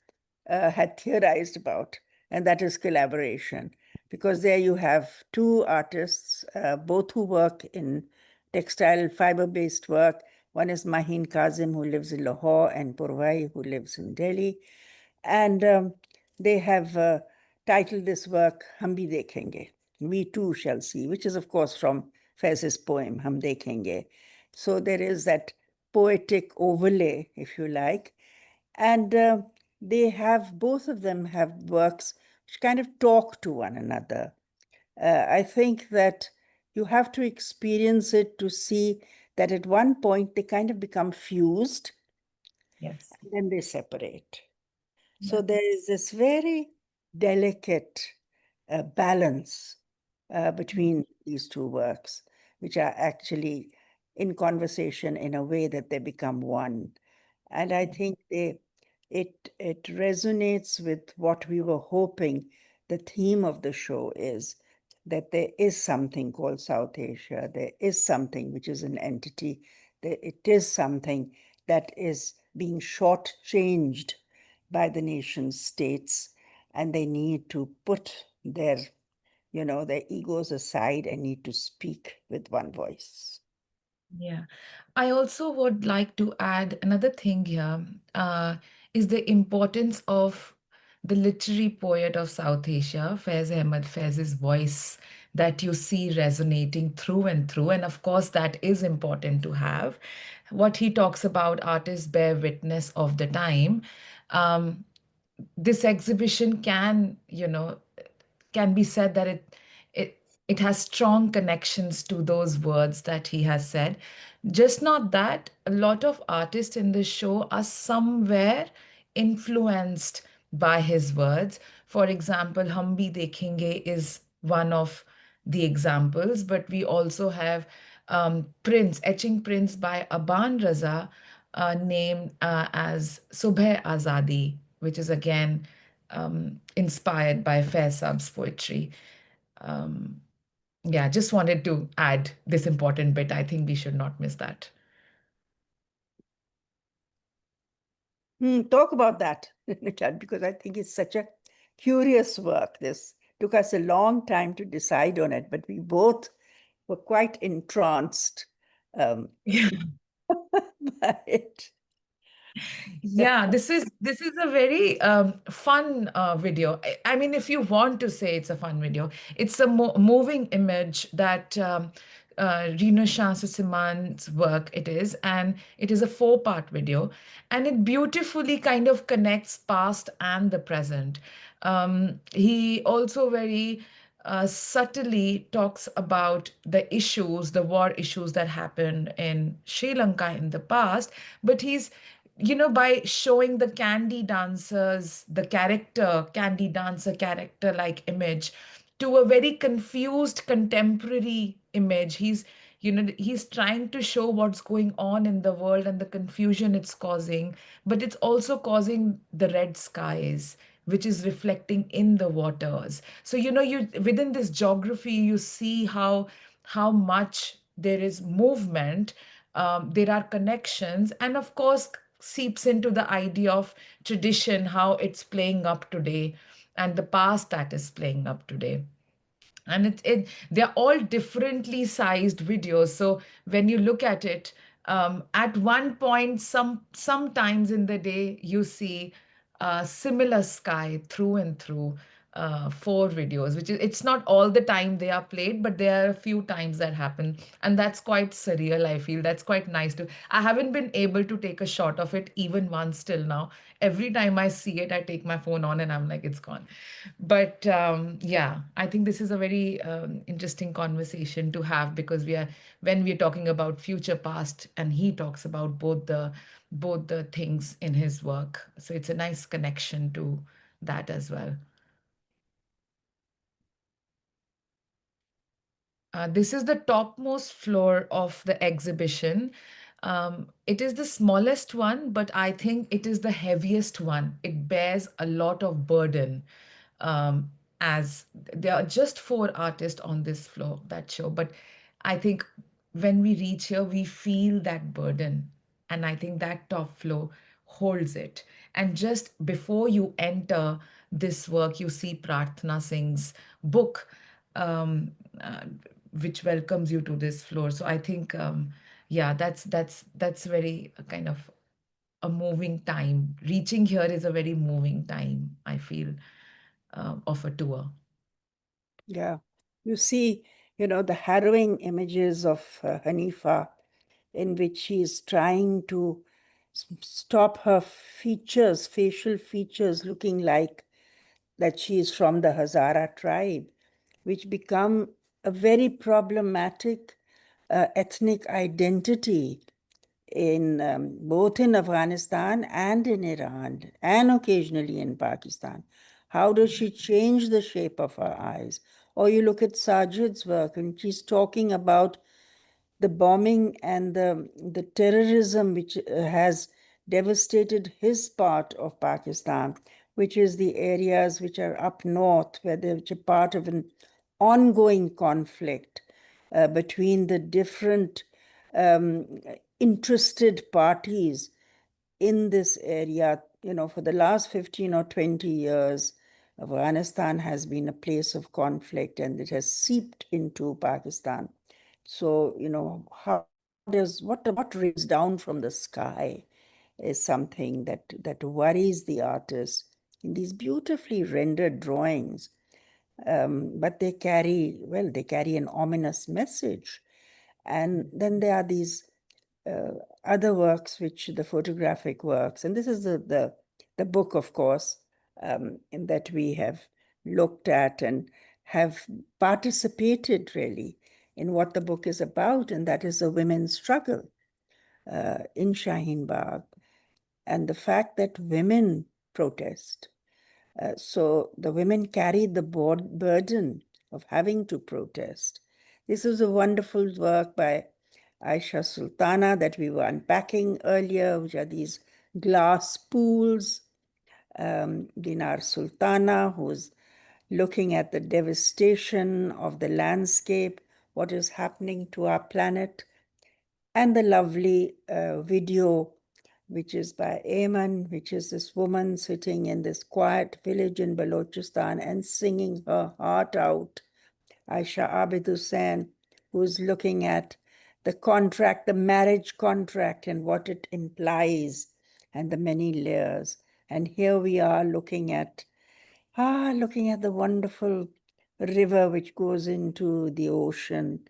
had theorized about, and that is collaboration. Because there you have two artists, both who work in textile fiber-based work. One is Mahin Kazim, who lives in Lahore, and Purvai, who lives in Delhi. And they have titled this work, Hum Bhi Dekhenge, We Too Shall See, which is, of course, from Fez's poem, Hum Dekhenge. So there is that poetic overlay, if you like. And both of them have works which kind of talk to one another. I think that you have to experience it to see that at one point they kind of become fused. Yes. And then they separate. Yeah. So there is this very delicate balance between these two works, which are actually in conversation in a way that they become one. And I think it resonates with what we were hoping the theme of the show is, that there is something called South Asia. There is something which is an entity. It is something that is being shortchanged by the nation states, and they need to put their egos aside and need to speak with one voice. Yeah. I also would like to add another thing here, is the importance of the literary poet of South Asia, Faiz Ahmad Faiz's voice that you see resonating through and through. And of course, that is important to have. What he talks about, artists bear witness of the time. This exhibition can be said that it it has strong connections to those words that he has said. Just not that, a lot of artists in this show are somewhere influenced by his words. For example, Hum Bhi Dekhenge is one of the examples, but we also have prints, etching prints by Aban Raza, named as Subh Azadi, which is again inspired by Faisab's poetry. Yeah, just wanted to add this important bit. I think we should not miss that. Talk about that, Richard, because I think it's such a curious work. This took us a long time to decide on it, but we both were quite entranced by it. Yeah, this is a very fun video. I mean, if you want to say it's a fun video, it's a moving image that Rina Shah-Siman's work it is, and it is a 4-part video, and it beautifully kind of connects past and the present. He also very subtly talks about the issues, the war issues that happened in Sri Lanka in the past, but he's by showing the candy dancers, the candy dancer character like image to a very confused contemporary image. He's trying to show what's going on in the world and the confusion it's causing, but it's also causing the red skies, which is reflecting in the waters. So, you within this geography, you see how much there is movement, there are connections, and of course seeps into the idea of tradition, how it's playing up today, and the past that is playing up today. And they're all differently sized videos. So when you look at it, at one point, sometimes in the day, you see a similar sky through and through, four videos, which is, it's not all the time they are played, but there are a few times that happen, and that's quite surreal. I feel that's quite nice to. I haven't been able to take a shot of it even once till now. Every time I see it, I take my phone on and I'm like, it's gone. But yeah, I think this is a very interesting conversation to have, because when we're talking about future past, and he talks about both the things in his work. So it's a nice connection to that as well. This is the topmost floor of the exhibition. It is the smallest one, but I think it is the heaviest one. It bears a lot of burden. Um, as there are just four artists on this floor that show, but I think when we reach here, we feel that burden. And I think that top floor holds it. And just before you enter this work, you see Prarthana Singh's book, um, uh, which welcomes you to this floor. So I think, yeah, that's very kind of a moving time. Reaching here is a very moving time, I feel, of a tour. Yeah, you see, the harrowing images of Hanifa, in which she is trying to stop her features, facial features, looking like that she is from the Hazara tribe, which become a very problematic ethnic identity in both in Afghanistan and in Iran, and occasionally in Pakistan. How does she change the shape of her eyes? Or you look at Sajid's work, and she's talking about the bombing and the terrorism which has devastated his part of Pakistan, which is the areas which are up north, which are part of an ongoing conflict between the different um, interested parties in this area. For the last 15 or 20 years, Afghanistan has been a place of conflict, and it has seeped into Pakistan. So, what rains down from the sky is something that worries the artist in these beautifully rendered drawings. But they carry an ominous message. And then there are these other works, which the photographic works, and this is the book, of course, in that we have looked at and have participated really in what the book is about, and that is the women's struggle in Shaheen Bagh, and the fact that women protest. So the women carry the burden of having to protest. This is a wonderful work by Aisha Sultana that we were unpacking earlier, which are these glass pools. Dinar Sultana, who's looking at the devastation of the landscape, what is happening to our planet, and the lovely video, which is by Ayman, which is this woman sitting in this quiet village in Balochistan and singing her heart out. Aisha Abid Hussain, who's looking at the contract, the marriage contract, and what it implies, and the many layers. And here we are looking at the wonderful river which goes into the ocean.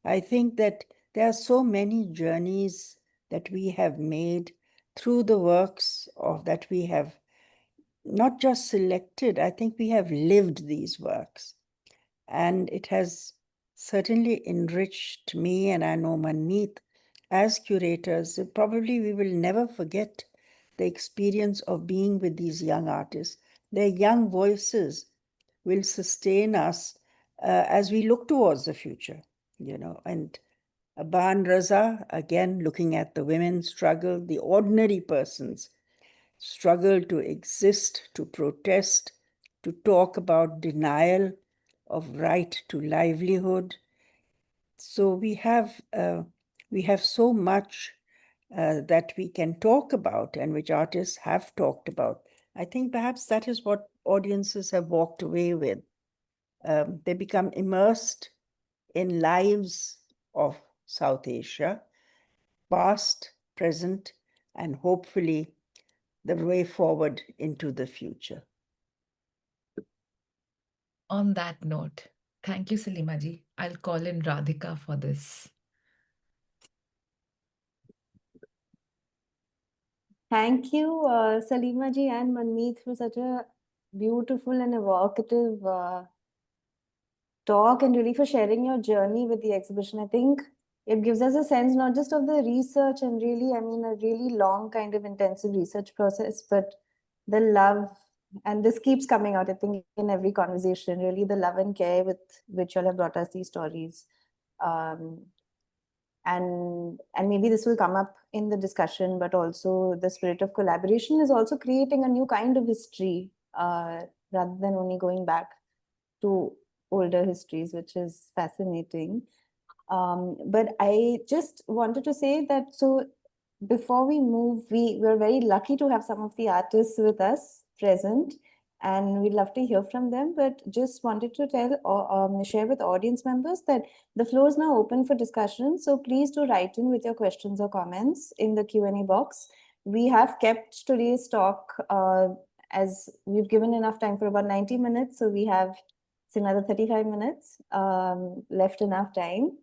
I think that there are so many journeys that we have made through the works of that we have not just selected, I think we have lived these works. And it has certainly enriched me, and I know Manmeet as curators. Probably we will never forget the experience of being with these young artists. Their young voices will sustain us as we look towards the future, and Aban Raza, again, looking at the women's struggle, the ordinary persons. struggle to exist, to protest, to talk about denial of right to livelihood. So we have so much that we can talk about and which artists have talked about. I think perhaps that is what audiences have walked away with. They become immersed in lives of South Asia, past, present, and hopefully the way forward into the future. On that note, thank you, Salima ji. I'll call in Radhika for this. Thank you, Salima ji and Manmeet, for such a beautiful and evocative talk, and really for sharing your journey with the exhibition. I think it gives us a sense not just of the research and really, I mean, a really long kind of intensive research process, but the love, and this keeps coming out, I think, in every conversation, really the love and care with which you all have brought us these stories. And maybe this will come up in the discussion, but also the spirit of collaboration is also creating a new kind of history rather than only going back to older histories, which is fascinating. But I just wanted to say that, so before we move, we're very lucky to have some of the artists with us present, and we'd love to hear from them. But just wanted to share with audience members that the floor is now open for discussion. So please do write in with your questions or comments in the Q&A box. We have kept today's talk as we've given enough time for about 90 minutes. So we have another 35 minutes left, enough time.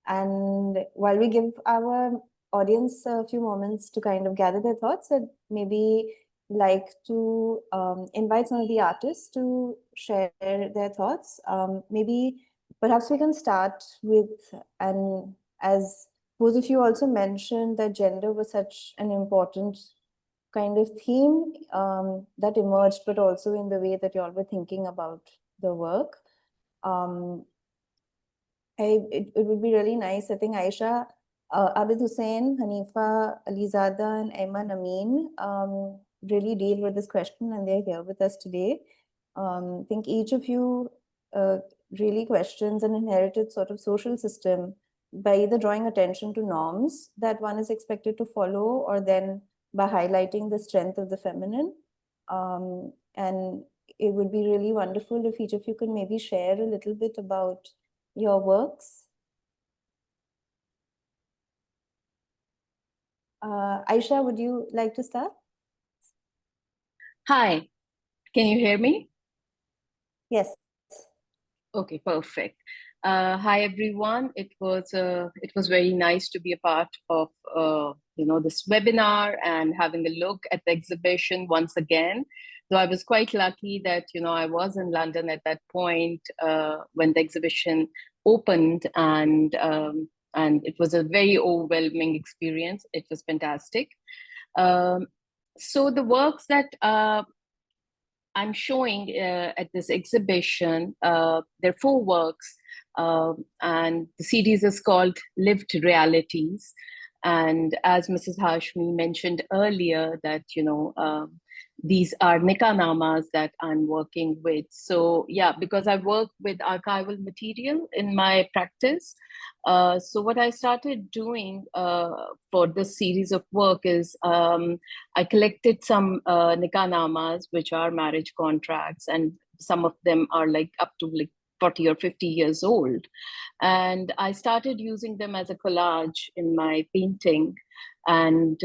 And while we give our audience a few moments to kind of gather their thoughts, I'd maybe like to invite some of the artists to share their thoughts. Maybe perhaps we can start with, and as both of you also mentioned that gender was such an important kind of theme that emerged, but also in the way that you all were thinking about the work. It would be really nice. I think Aisha, Abid Hussain, Hanifa Alizada, and Ayman Amin really deal with this question, and they're here with us today. I think each of you really questions an inherited sort of social system by either drawing attention to norms that one is expected to follow, or then by highlighting the strength of the feminine. And it would be really wonderful if each of you could maybe share a little bit about your works. Aisha, would you like to start? Hi, can you hear me? Yes. Okay, perfect. Hi everyone. It was very nice to be a part of this webinar and having a look at the exhibition once again. So I was quite lucky that I was in London at that point when the exhibition opened, and it was a very overwhelming experience. It was fantastic. So the works that I'm showing at this exhibition, there are 4 works, and the series is called Lived Realities. And as Mrs. Hashmi mentioned earlier, that these are nikahnamas that I'm working with. So yeah, because I work with archival material in my practice. So what I started doing for this series of work is I collected some nikahnamas, which are marriage contracts, and some of them are like up to like 40 or 50 years old. And I started using them as a collage in my painting, and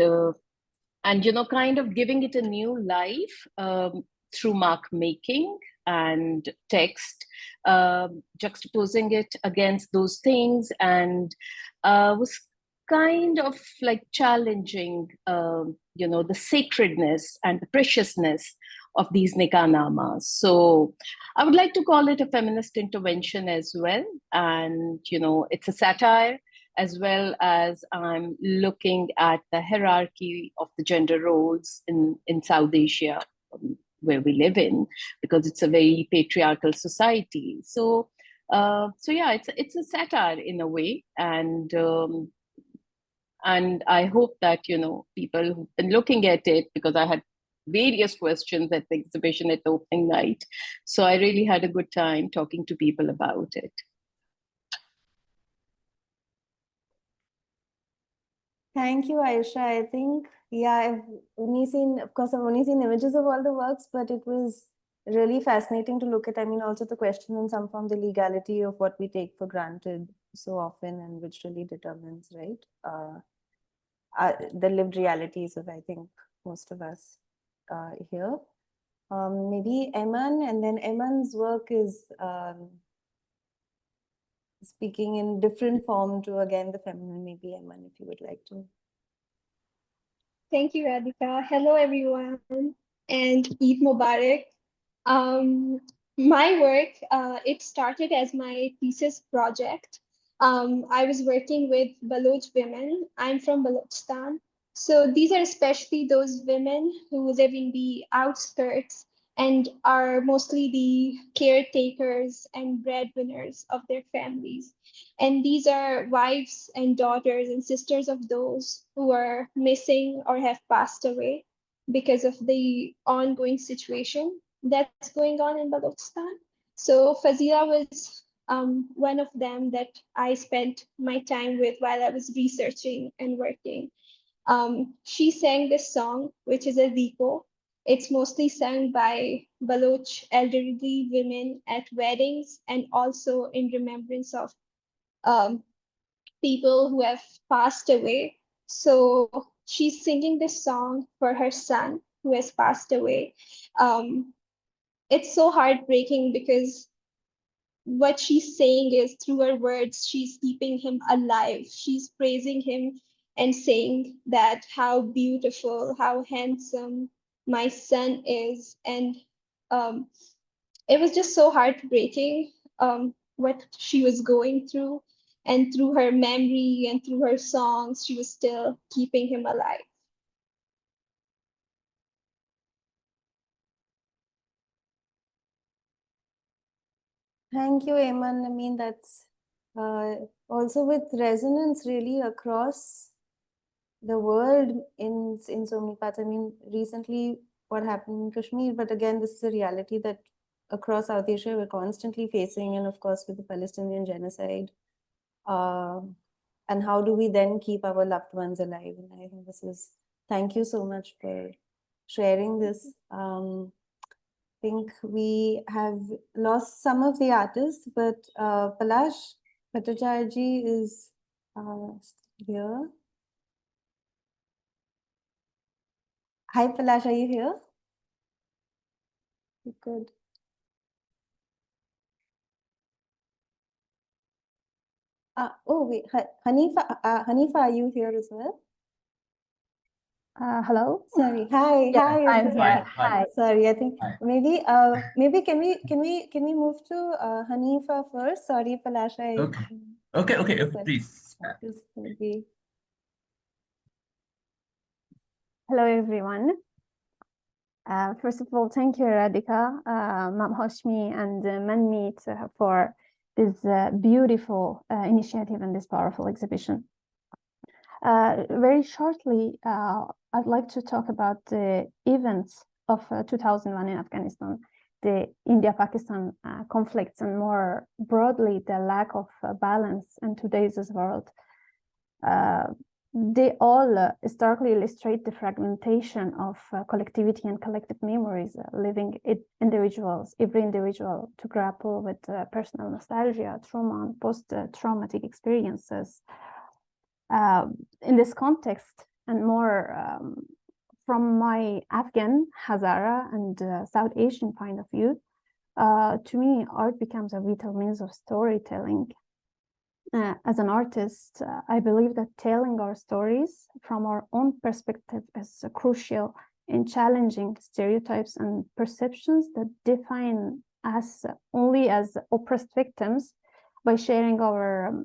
kind of giving it a new life through mark making and text, juxtaposing it against those things, and was kind of like challenging the sacredness and the preciousness of these nikahnamas. So I would like to call it a feminist intervention as well. And it's a satire, as well as I'm looking at the hierarchy of the gender roles in South Asia, where we live in, because it's a very patriarchal society. So yeah, it's a satire in a way, and I hope that people who've been looking at it, because I had various questions at the exhibition at the opening night. So I really had a good time talking to people about it. Thank you, Aisha. I think, yeah, I've only seen, of course, I've only seen images of all the works, but it was really fascinating to look at. I mean, also the question in some form, the legality of what we take for granted so often and which really determines, right, the lived realities of, I think, most of us here. Maybe Eman, and then Eman's work is speaking in different form to, again, the feminine. Maybe Eman, if you would like to. Thank you, Radhika. Hello, everyone, and Eid Mubarak. My work, it started as my thesis project. I was working with Baloch women. I'm from Balochistan. So these are especially those women who live in the outskirts and are mostly the caretakers and breadwinners of their families. And these are wives and daughters and sisters of those who are missing or have passed away because of the ongoing situation that's going on in Balochistan. So Fazila was one of them that I spent my time with while I was researching and working. She sang this song, which is a Ziko. It's mostly sung by Baloch elderly women at weddings and also in remembrance of people who have passed away. So she's singing this song for her son who has passed away. It's so heartbreaking because what she's saying is through her words, she's keeping him alive. She's praising him and saying that how beautiful, how handsome my son is. And it was just so heartbreaking what she was going through. And through her memory and through her songs, she was still keeping him alive. Thank you, Eman. I mean, that's also with resonance really across the world in so many parts. I mean, recently what happened in Kashmir, but again, this is a reality that across South Asia we're constantly facing, and of course with the Palestinian genocide. And how do we then keep our loved ones alive? And I think this is, thank you so much for sharing this. Think we have lost some of the artists, but Palash Bhattacharya is here. Hi, Palash, are you here? Good. Oh, wait, Hanifa, are you here as well? Hello. Sorry. Hi. Yeah, hi. I'm here. Hi. Sorry. I think maybe can we move to Hanifa first? Sorry, Palash. Okay. Please. Maybe. Hello, everyone. First of all, thank you, Radhika, Ma'am Hashmi and Manmeet for this beautiful initiative and this powerful exhibition. Very shortly, I'd like to talk about the events of 2001 in Afghanistan, the India-Pakistan conflicts, and more broadly, the lack of balance in today's world. They all starkly illustrate the fragmentation of collectivity and collective memories, leaving individuals, every individual, to grapple with personal nostalgia, trauma, and post-traumatic experiences. In this context, and more from my Afghan, Hazara, and South Asian point of view, to me, art becomes a vital means of storytelling. As an artist, I believe that telling our stories from our own perspective is crucial in challenging stereotypes and perceptions that define us only as oppressed victims. By sharing our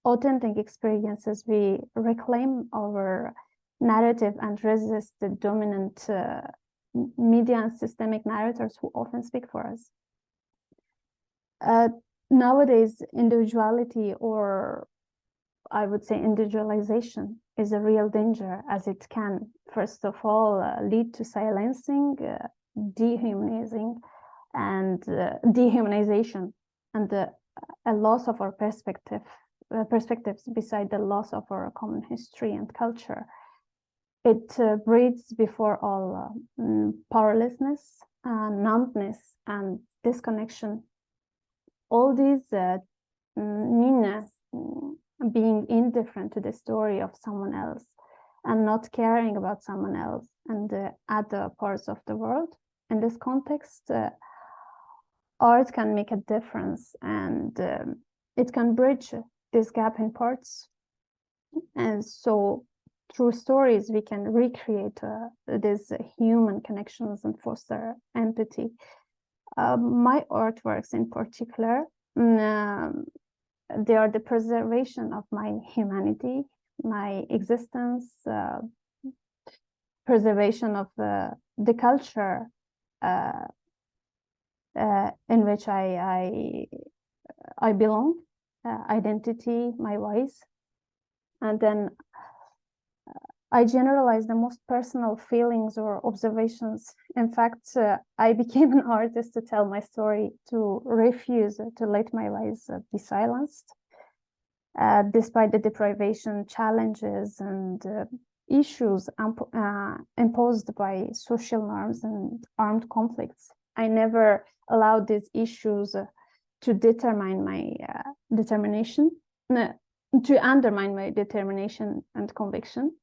authentic experiences, we reclaim our narrative and resist the dominant media and systemic narrators who often speak for us. Nowadays, individuality or I would say, individualization is a real danger, as it can, first of all, lead to silencing, dehumanizing, and dehumanization, and a loss of our perspectives beside the loss of our common history and culture. It breeds, before all, powerlessness, numbness, and disconnection. All these mean being indifferent to the story of someone else and not caring about someone else and other parts of the world. In this context, art can make a difference, and it can bridge this gap in parts. And so through stories, we can recreate these human connections and foster empathy. My artworks in particular, they are the preservation of my humanity, my existence, preservation of the culture in which I belong, identity, my voice. And then I generalize the most personal feelings or observations. In fact, I became an artist to tell my story, to refuse to let my voice be silenced, despite the deprivation, challenges, and issues imposed by social norms and armed conflicts. I never allowed these issues to determine my determination, to undermine my determination and conviction.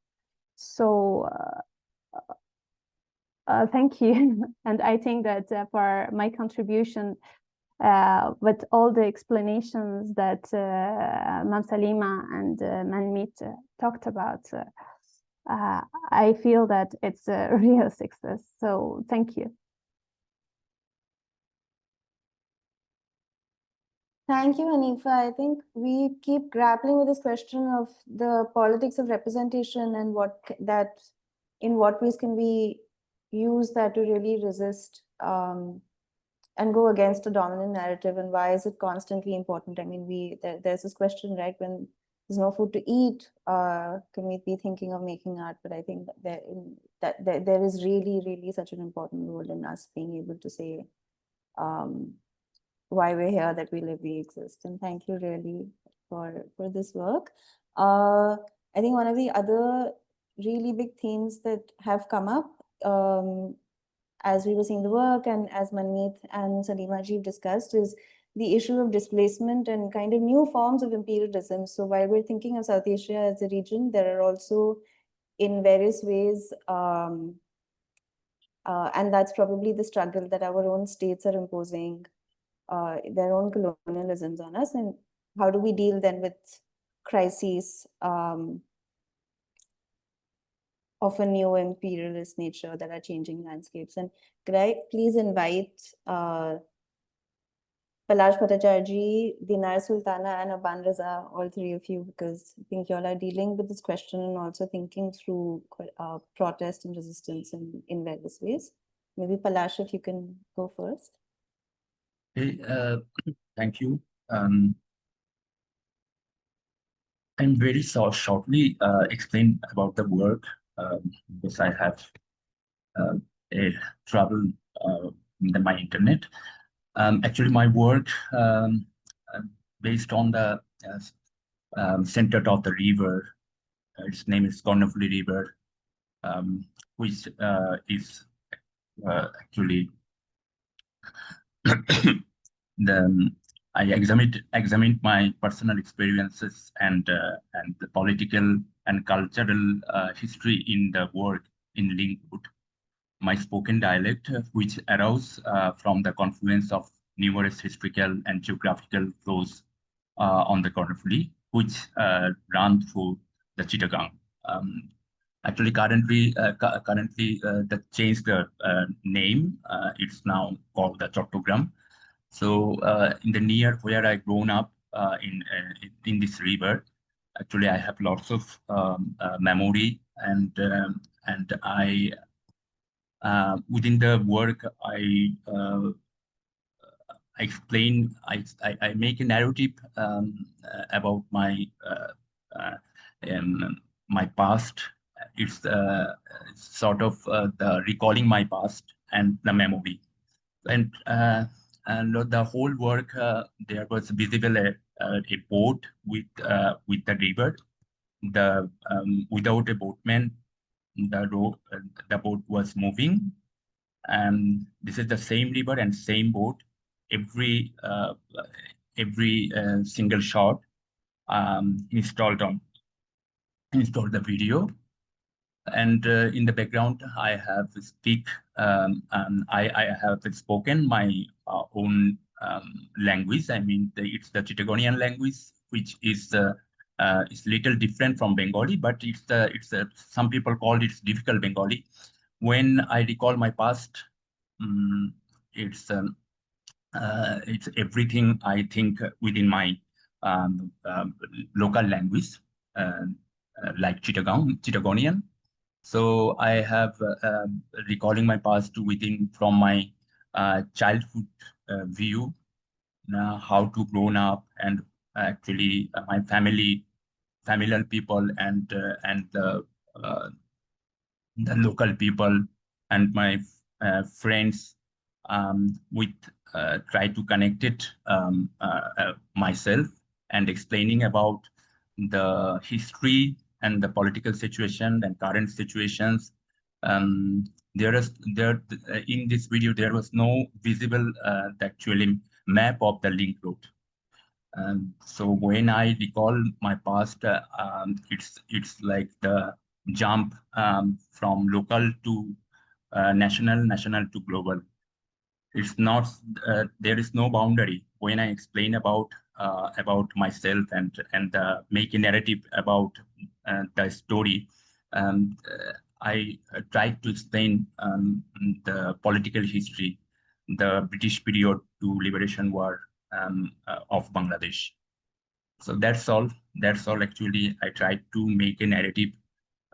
So thank you. And I think that for my contribution, with all the explanations that Mam Salima and Manmeet talked about, I feel that it's a real success. So thank you. Thank you, Hanifa. I think we keep grappling with this question of the politics of representation and in what ways can we use that to really resist and go against a dominant narrative, and why is it constantly important? I mean, there's this question, right? When there's no food to eat, can we be thinking of making art? But I think that there is really, really such an important role in us being able to say, why we're here, that we live, we exist. And thank you really for this work. I think one of the other really big themes that have come up as we were seeing the work and as Manmeet and Salima ji discussed is the issue of displacement and kind of new forms of imperialism. So while we're thinking of South Asia as a region, there are also in various ways, and that's probably the struggle that our own states are imposing their own colonialisms on us, and how do we deal then with crises of a new imperialist nature that are changing landscapes. And could I please invite Palash Bhattacharya, Dinar Sultana, and Aban Raza, all three of you, because I think you all are dealing with this question and also thinking through protest and resistance in various ways. Maybe Palash, if you can go first. Hey, thank you. I'm very shortly explain about the work because I have a trouble in my internet. Actually, my work based on the center of the river. Its name is Cornfully River, which is actually I examined my personal experiences and the political and cultural history in the work in Linkwood. My spoken dialect, which arose from the confluence of numerous historical and geographical flows on the Cornfully, which run through the Chittagong. Actually, currently, that changed the name. It's now called the Chattogram. So in the near where I grown up in this river, actually I have lots of memory, and I within the work I explain, I make a narrative about my my past. It's sort of the recalling my past and the memory. And the whole work, there was visible a boat with the river. Without a boatman, the boat was moving, and this is the same river and same boat. Every single shot installed the video, and in the background I have I have spoken my own language. I mean, it's the Chittagonian language, which is little different from Bengali, but some people call it difficult Bengali. When I recall my past, it's everything I think within my local language, like Chittagonian. So I have recalling my past from my childhood view, how to grown up, and actually my familial people, and the local people and my friends, with try to connect it myself, and explaining about the history and the political situation and current situations. There in this video there was no visible actually map of the link road. So when I recall my past, it's like the jump from local to national to global. It's not there is no boundary when I explain about myself and make a narrative about the story. I tried to explain the political history, the British period to liberation war of Bangladesh. So that's all. That's all. Actually, I tried to make a narrative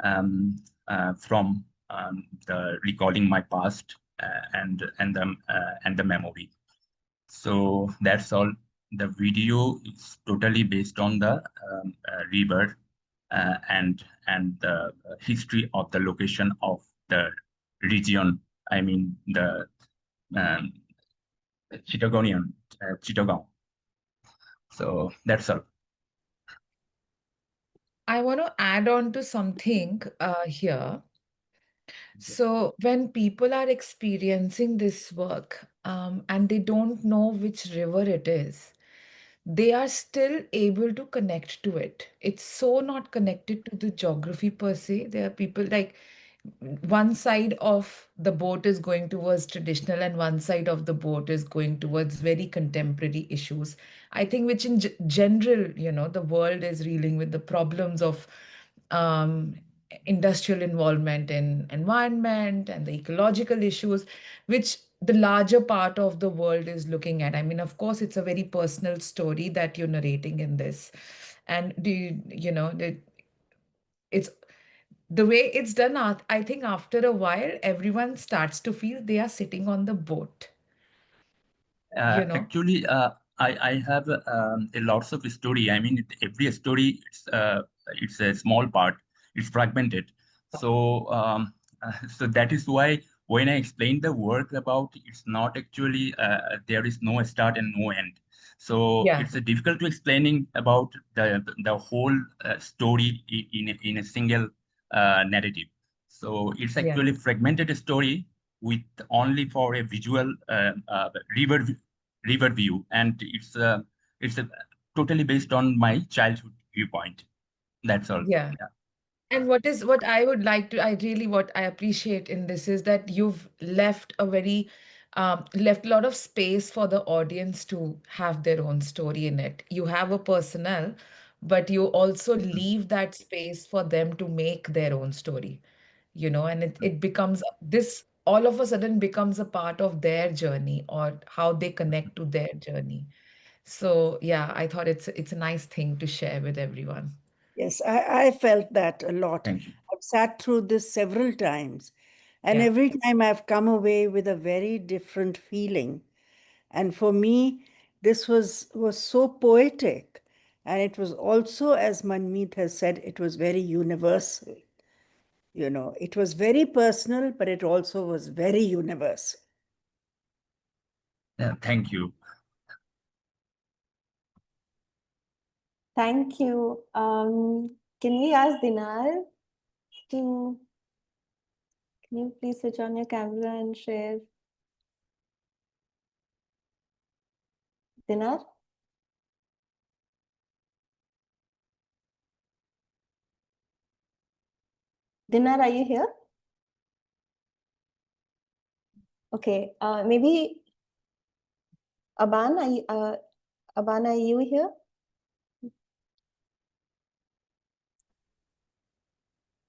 from the recalling my past and the memory. So that's all. The video is totally based on the river and the history of the location of the region. I mean the Chittagonian, Chittagong. So that's all. I want to add on to something here. So when people are experiencing this work and they don't know which river it is, they are still able to connect to it. It's so not connected to the geography per se. There are people like one side of the boat is going towards traditional and one side of the boat is going towards very contemporary issues. I think which in general, the world is dealing with the problems of um, industrial involvement in environment and the ecological issues, which the larger part of the world is looking at. I mean, of course, it's a very personal story that you're narrating in this. And it's the way it's done, I think after a while, everyone starts to feel they are sitting on the boat. Actually, I have a lots of story. I mean, every story it's a small part. It's fragmented. So so that is why when I explain the work about, it's not actually there is no start and no end. So Yeah. it's difficult to explaining about the whole story in a single narrative. So it's actually fragmented story with only for a visual river view, and it's totally based on my childhood viewpoint. That's all. Yeah. And what I would like to, what I appreciate in this is that you've left left a lot of space for the audience to have their own story in it. You have a personnel, but you also leave that space for them to make their own story, and it becomes this all of a sudden becomes a part of their journey or how they connect to their journey. So yeah, I thought it's a nice thing to share with everyone. Yes, I felt that a lot. Thank you. I've sat through this several times, and Yeah. every time I've come away with a very different feeling. And for me, this was so poetic And it was also, as Manmeet has said, it was very universal. You know, it was very personal, but it also was very universal. Thank you. Thank you. Can we ask Dinar to, can you please switch on your camera and share? Dinar? Dinar, are you here? Okay, maybe Aban, are you here?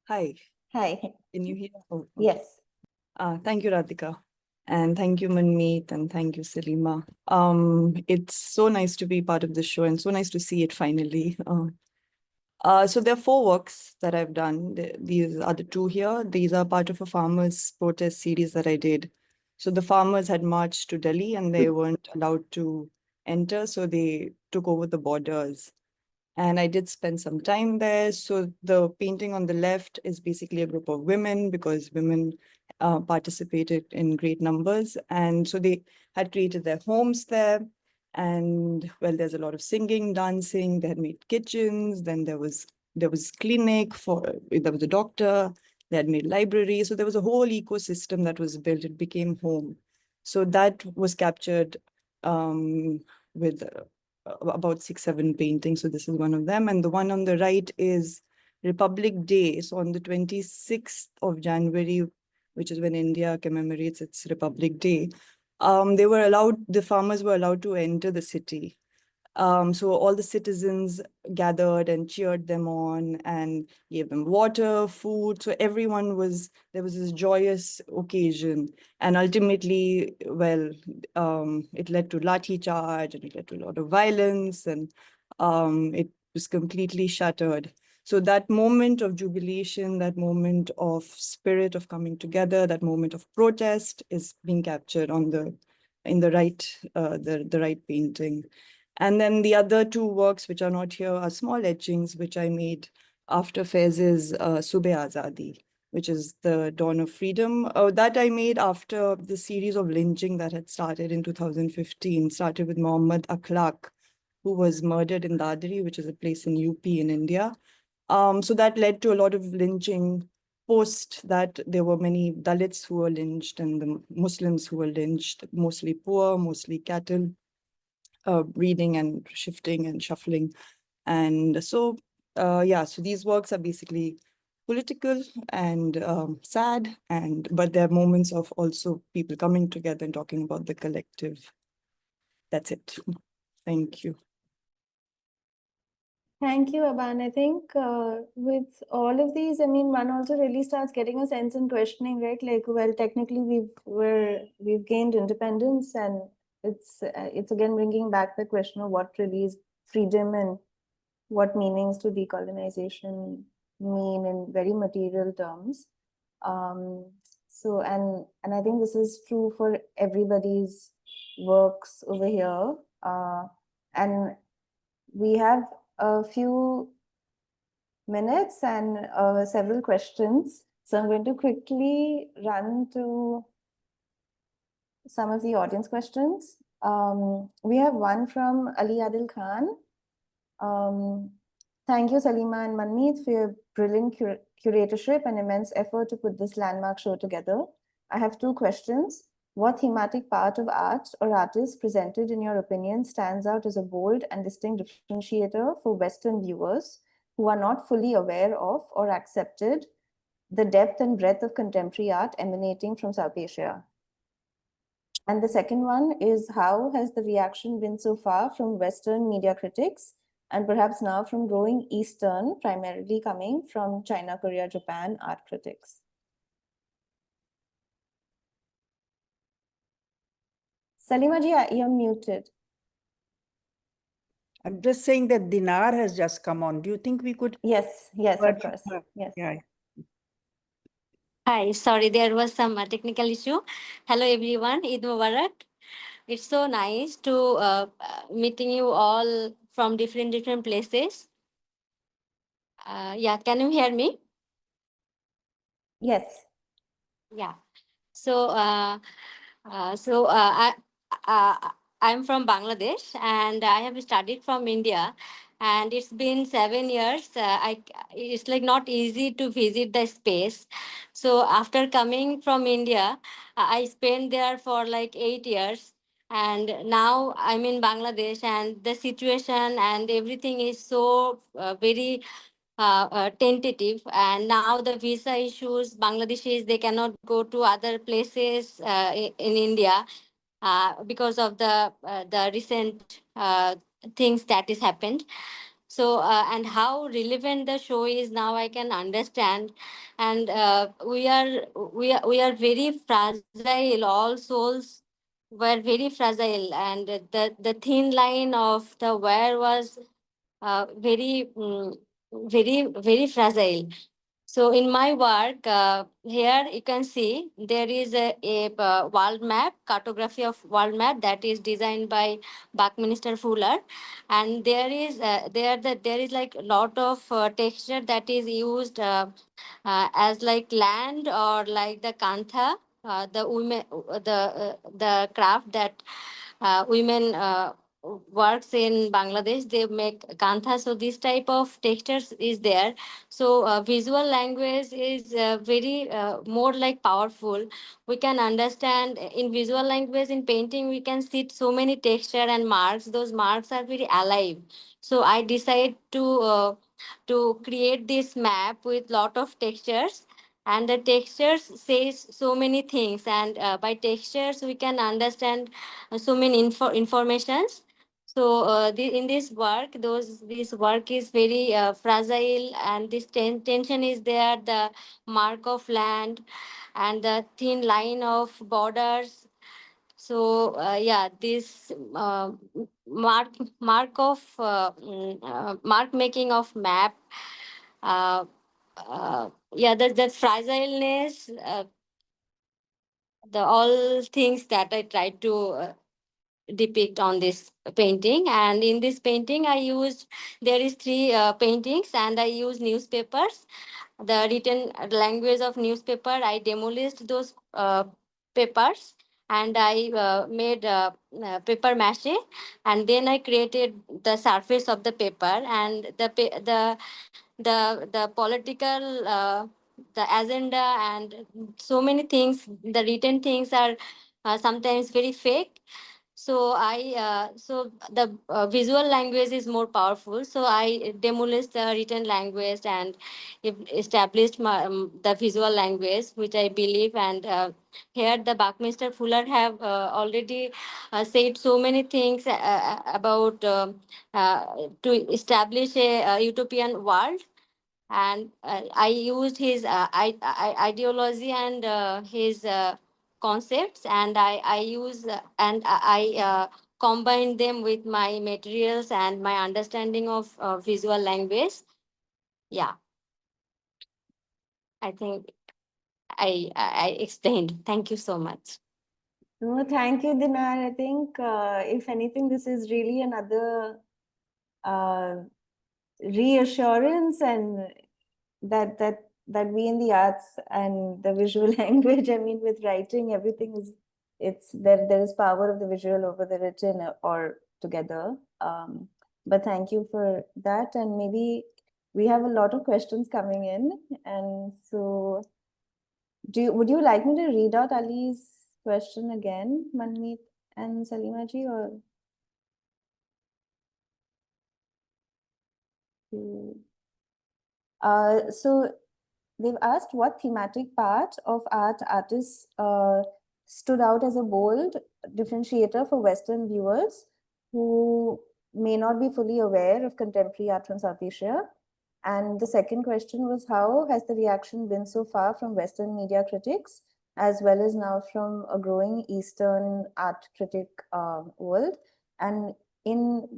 Hi. Hi. Can you hear? Oh, okay. Yes. Thank you, Radhika. And thank you, Manmeet, and thank you, Salima. It's so nice to be part of the show and so nice to see it finally. So there are 4 works that I've done. These are the 2 here. These are part of a farmers' protest series that I did. So the farmers had marched to Delhi and they weren't allowed to enter, so they took over the borders. And I did spend some time there. So the painting on the left is basically a group of women because women participated in great numbers. And so they had created their homes there. And well, there's a lot of singing, dancing. They had made kitchens. Then there was clinic there was a doctor. They had made library. So there was a whole ecosystem that was built. It became home. So that was captured with about 6-7 paintings. So this is one of them. And the one on the right is Republic Day. So on the 26th of January, which is when India commemorates its Republic Day, the farmers were allowed to enter the city. So all the citizens gathered and cheered them on and gave them water, food. So there was this joyous occasion. And ultimately, well, it led to lathi charge and it led to a lot of violence and it was completely shattered. So that moment of jubilation, that moment of spirit of coming together, that moment of protest is being captured in the right painting. And then the other 2 works, which are not here, are small etchings, which I made after Faiz's Subhe Azadi, which is the dawn of freedom. That I made after the series of lynching that had started in 2015, started with Mohammad Akhlaq, who was murdered in Dadri, which is a place in UP in India. So that led to a lot of lynching. Post that, there were many Dalits who were lynched and the Muslims who were lynched, mostly poor, mostly cattle. Reading and shifting and shuffling. And so, so these works are basically political and sad, but there are moments of also people coming together and talking about the collective. That's it. Thank you. Thank you, Aban. I think with all of these, I mean, one also really starts getting a sense in questioning, right? Like, well, technically we've gained independence, and it's again bringing back the question of what really is freedom and what meanings to decolonization mean in very material terms. So, and I think this is true for everybody's works over here. And we have a few minutes and several questions. So I'm going to quickly run to some of the audience questions. We have one from Ali Adil Khan. Thank you, Salima and Manmeet, for your brilliant curatorship and immense effort to put this landmark show together. I have 2 questions. What thematic part of art or artist presented, in your opinion, stands out as a bold and distinct differentiator for Western viewers who are not fully aware of or accepted the depth and breadth of contemporary art emanating from South Asia? And the second one is, how has the reaction been so far from Western media critics, and perhaps now from growing Eastern, primarily coming from China, Korea, Japan art critics? Salima ji, you're muted. I'm just saying that Dinar has just come on. Do you think we could? Yes, of course. Yes. Yeah. Hi, sorry, there was some technical issue. Hello, everyone. Eid Mubarak. It's so nice to meeting you all from different places. Yeah, can you hear me? Yes. Yeah. So, I'm from Bangladesh and I have studied from India, and it's been 7 years. It's like not easy to visit the space. So after coming from India, I spent there for like 8 years. And now I'm in Bangladesh, and the situation and everything is so very tentative. And now the visa issues, Bangladeshis, they cannot go to other places in India because of the recent things that has happened. So and how relevant the show is now, I can understand. And we are very fragile. All souls were very fragile, and the thin line of the wire was very fragile. So in my work, here you can see there is a world map, cartography of world map that is designed by Buckminster Fuller, and there is like a lot of texture that is used as like land, or like the kantha, the women, the craft that women works in Bangladesh. They make kantha, so this type of textures is there. So visual language is very more like powerful. We can understand in visual language, in painting we can see so many texture and marks. Those marks are very alive. So I decide to create this map with lot of textures, and the textures says so many things, and by textures we can understand so many informations. So in this work, this work is very fragile, and this tension is there, the mark of land and the thin line of borders. So yeah, this mark making of map, yeah, the fragileness, the all things that I try to depict on this painting. And in this painting I used, there is three paintings, and I use newspapers, the written language of newspaper. I demolished those papers, and I made paper mache, and then I created the surface of the paper. And the political the agenda and so many things, the written things are sometimes very fake. So so the visual language is more powerful, so I demolished the written language and established the visual language, which I believe. And here the Buckminster Fuller have already said so many things about to establish a utopian world. And I used his ideology and his concepts, and I use and I combine them with my materials and my understanding of visual language. Yeah, I think I explained. Thank you so much. No, thank you, Dinar. I think if anything, this is really another reassurance, and that we in the arts and the visual language, I mean, with writing, everything is, it's there is power of the visual over the written or together. But thank you for that. And maybe we have a lot of questions coming in, and so would you like me to read out Ali's question again, Manmeet and Salima ji, or so they've asked what thematic part of artists stood out as a bold differentiator for Western viewers who may not be fully aware of contemporary art from South Asia. And the second question was, how has the reaction been so far from Western media critics, as well as now from a growing Eastern art critic world? And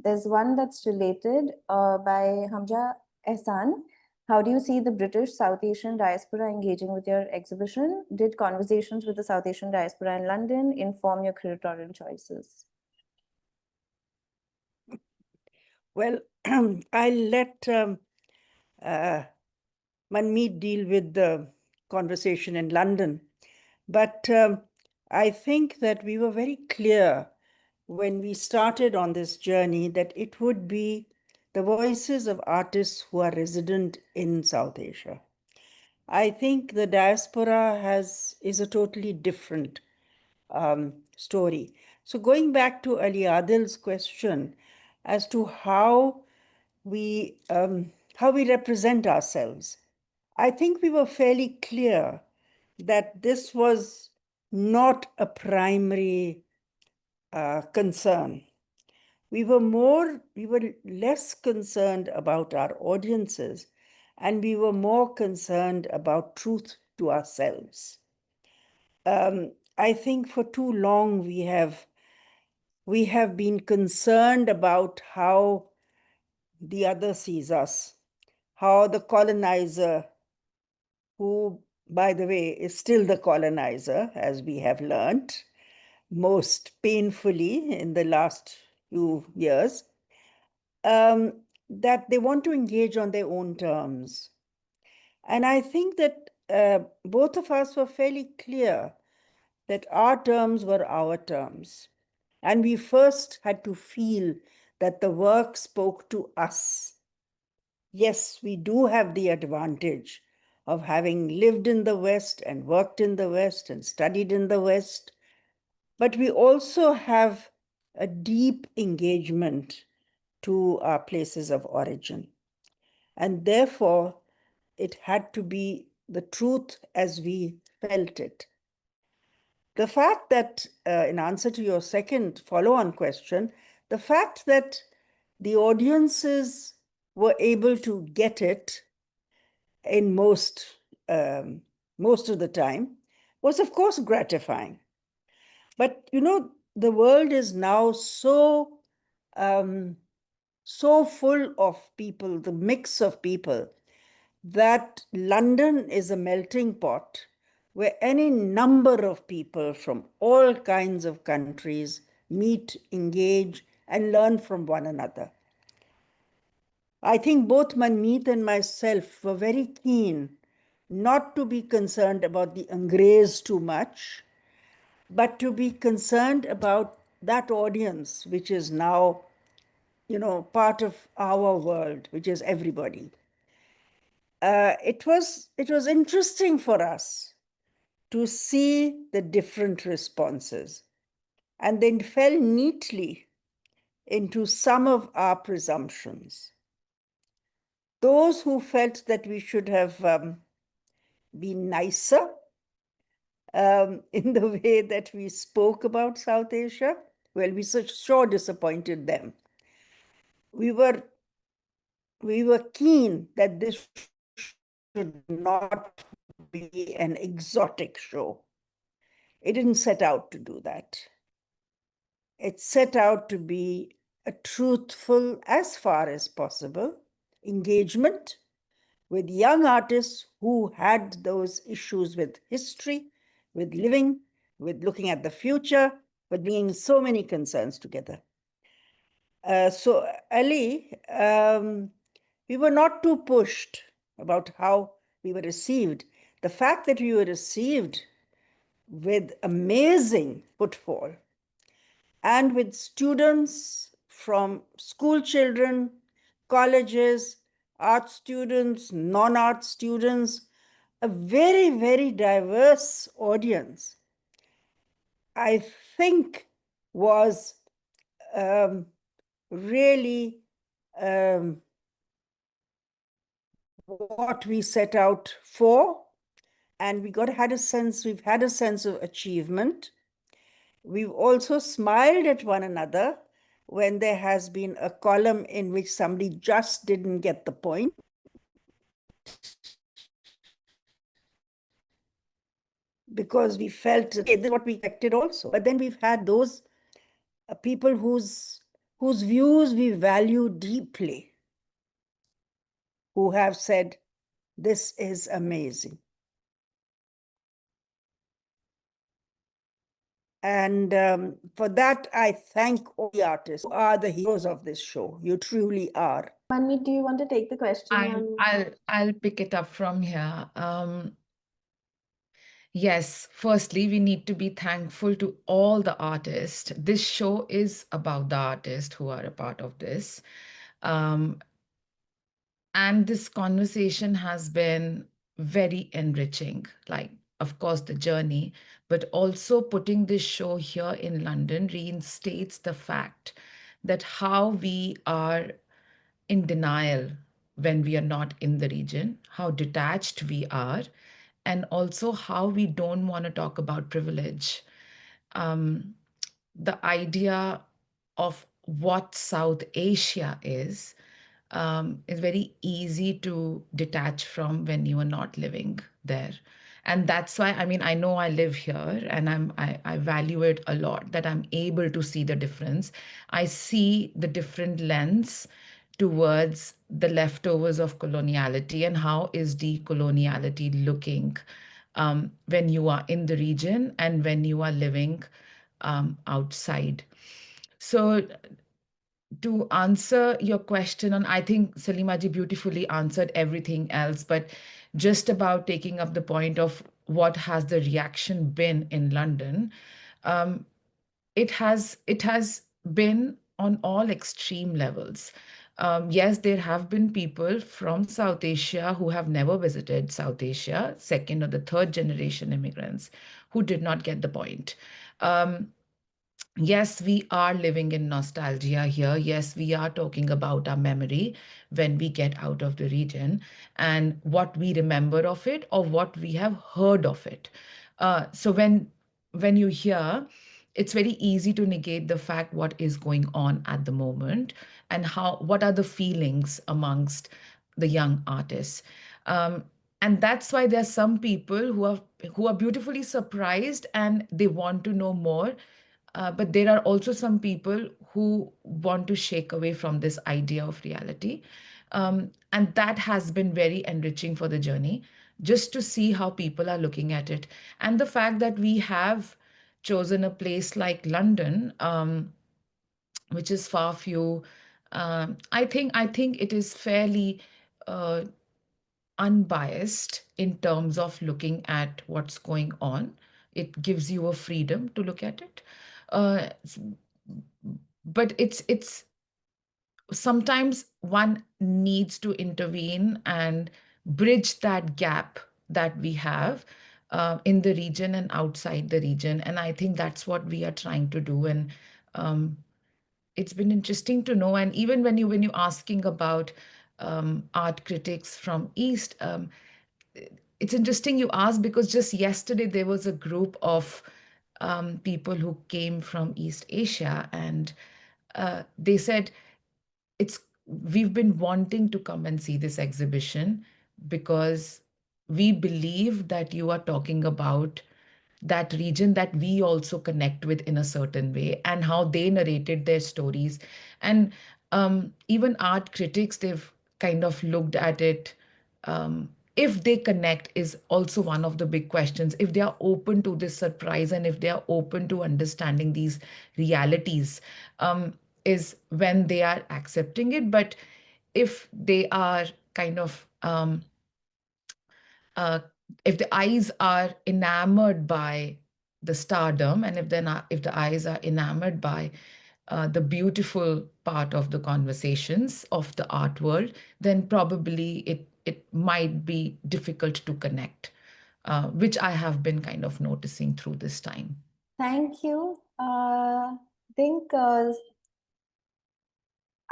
there's one that's related by Hamza Ehsan. How do you see the British South Asian diaspora engaging with your exhibition? Did conversations with the South Asian diaspora in London inform your curatorial choices? Well, I'll let Manmeet deal with the conversation in London. But I think that we were very clear when we started on this journey that it would be the voices of artists who are resident in South Asia. I think the diaspora is a totally different story. So going back to Ali Adil's question as to how we represent ourselves, I think we were fairly clear that this was not a primary concern. We were less concerned about our audiences, and we were more concerned about truth to ourselves. I think for too long we have been concerned about how the other sees us, how the colonizer, who, by the way, is still the colonizer, as we have learnt, most painfully in the last few years, that they want to engage on their own terms. And I think that both of us were fairly clear that our terms were our terms. And we first had to feel that the work spoke to us. Yes, we do have the advantage of having lived in the West and worked in the West and studied in the West, but we also have a deep engagement to our places of origin. And therefore, it had to be the truth as we felt it. The fact that, in answer to your second follow-on question, the fact that the audiences were able to get it in most of the time was, of course, gratifying. But, you know, the world is now so full of people, the mix of people, that London is a melting pot where any number of people from all kinds of countries meet, engage, and learn from one another. I think both Manmeet and myself were very keen not to be concerned about the Angrez too much, but to be concerned about that audience, which is now, you know, part of our world, which is everybody. It was interesting for us to see the different responses, and then fell neatly into some of our presumptions. Those who felt that we should have been nicer in the way that we spoke about South Asia, well, we sure disappointed them. We were keen that this should not be an exotic show. It didn't set out to do that. It set out to be a truthful, as far as possible, engagement with young artists who had those issues with history, with living, with looking at the future, with bringing so many concerns together. So, Ali, we were not too pushed about how we were received. The fact that we were received with amazing footfall and with students from school children, colleges, art students, non-art students, a very, very diverse audience, I think was really what we set out for. And we've had a sense of achievement. We've also smiled at one another when there has been a column in which somebody just didn't get the point. Because we felt, okay, this is what we expected also. But then we've had those people whose views we value deeply, who have said, this is amazing. And for that, I thank all the artists who are the heroes of this show. You truly are. Manmeet, do you want to take the question? I'll pick it up from here. Yes, firstly, we need to be thankful to all the artists. This show is about the artists who are a part of this. And this conversation has been very enriching, like, of course, the journey, but also putting this show here in London reinstates the fact that how we are in denial when we are not in the region, how detached we are, and also how we don't want to talk about privilege. The idea of what South Asia is very easy to detach from when you are not living there. And that's why, I mean, I know I live here and I value it a lot that I'm able to see the difference. I see the different lens towards the leftovers of coloniality and how is decoloniality looking when you are in the region and when you are living outside. So to answer your question, and I think Salima ji beautifully answered everything else, but just about taking up the point of what has the reaction been in London, it has been on all extreme levels. Yes, there have been people from South Asia who have never visited South Asia, second or the third generation immigrants, who did not get the point. Yes, we are living in nostalgia here. Yes, we are talking about our memory when we get out of the region and what we remember of it or what we have heard of it. So when you hear, it's very easy to negate the fact what is going on at the moment and what are the feelings amongst the young artists. And that's why there are some people who are beautifully surprised and they want to know more, but there are also some people who want to shake away from this idea of reality. And that has been very enriching for the journey, just to see how people are looking at it. And the fact that we have chosen a place like London, which is far few, I think it is fairly unbiased in terms of looking at what's going on. It gives you a freedom to look at it. But it's sometimes one needs to intervene and bridge that gap that we have in the region and outside the region. And I think that's what we are trying to do. And it's been interesting to know. And even when you're asking about art critics from East, it's interesting you asked, because just yesterday there was a group of people who came from East Asia, and they said we've been wanting to come and see this exhibition because we believe that you are talking about that region that we also connect with in a certain way, and how they narrated their stories. And even art critics, they've kind of looked at it. If they connect is also one of the big questions. If they are open to this surprise and if they are open to understanding these realities, is when they are accepting it. But if they are kind of if the eyes are enamored by the stardom, and if the eyes are enamored by the beautiful part of the conversations of the art world, then probably it might be difficult to connect, which I have been kind of noticing through this time. Thank you. I think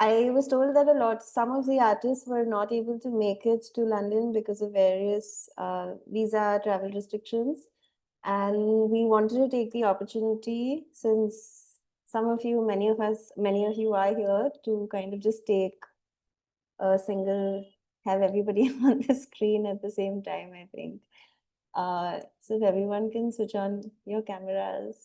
I was told that some of the artists were not able to make it to London because of various visa travel restrictions. And we wanted to take the opportunity, since many of you are here, to kind of just take have everybody on the screen at the same time, I think. So if everyone can switch on your cameras.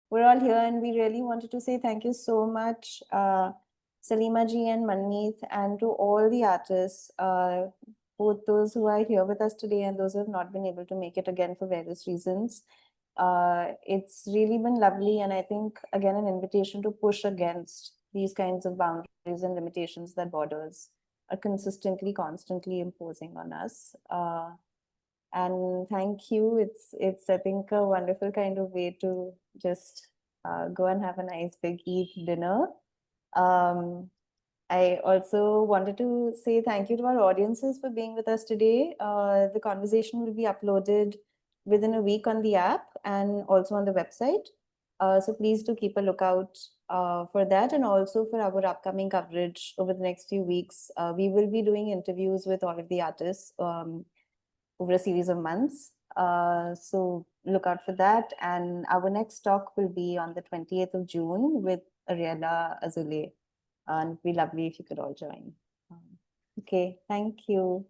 We're all here, and we really wanted to say thank you so much, Salima ji and Manmeet, and to all the artists both those who are here with us today and those who have not been able to make it again for various reasons. It's really been lovely, and I think, again, an invitation to push against these kinds of boundaries and limitations that borders are constantly imposing on us. And thank you. It's I think a wonderful kind of way to just go and have a nice big Eid dinner. I also wanted to say thank you to our audiences for being with us today. The conversation will be uploaded within a week on the app and also on the website. So please do keep a lookout for that, and also for our upcoming coverage over the next few weeks. We will be doing interviews with all of the artists over a series of months. So look out for that. And our next talk will be on the 28th of June with Ariella Azule. And it'd be lovely if you could all join. Okay, thank you.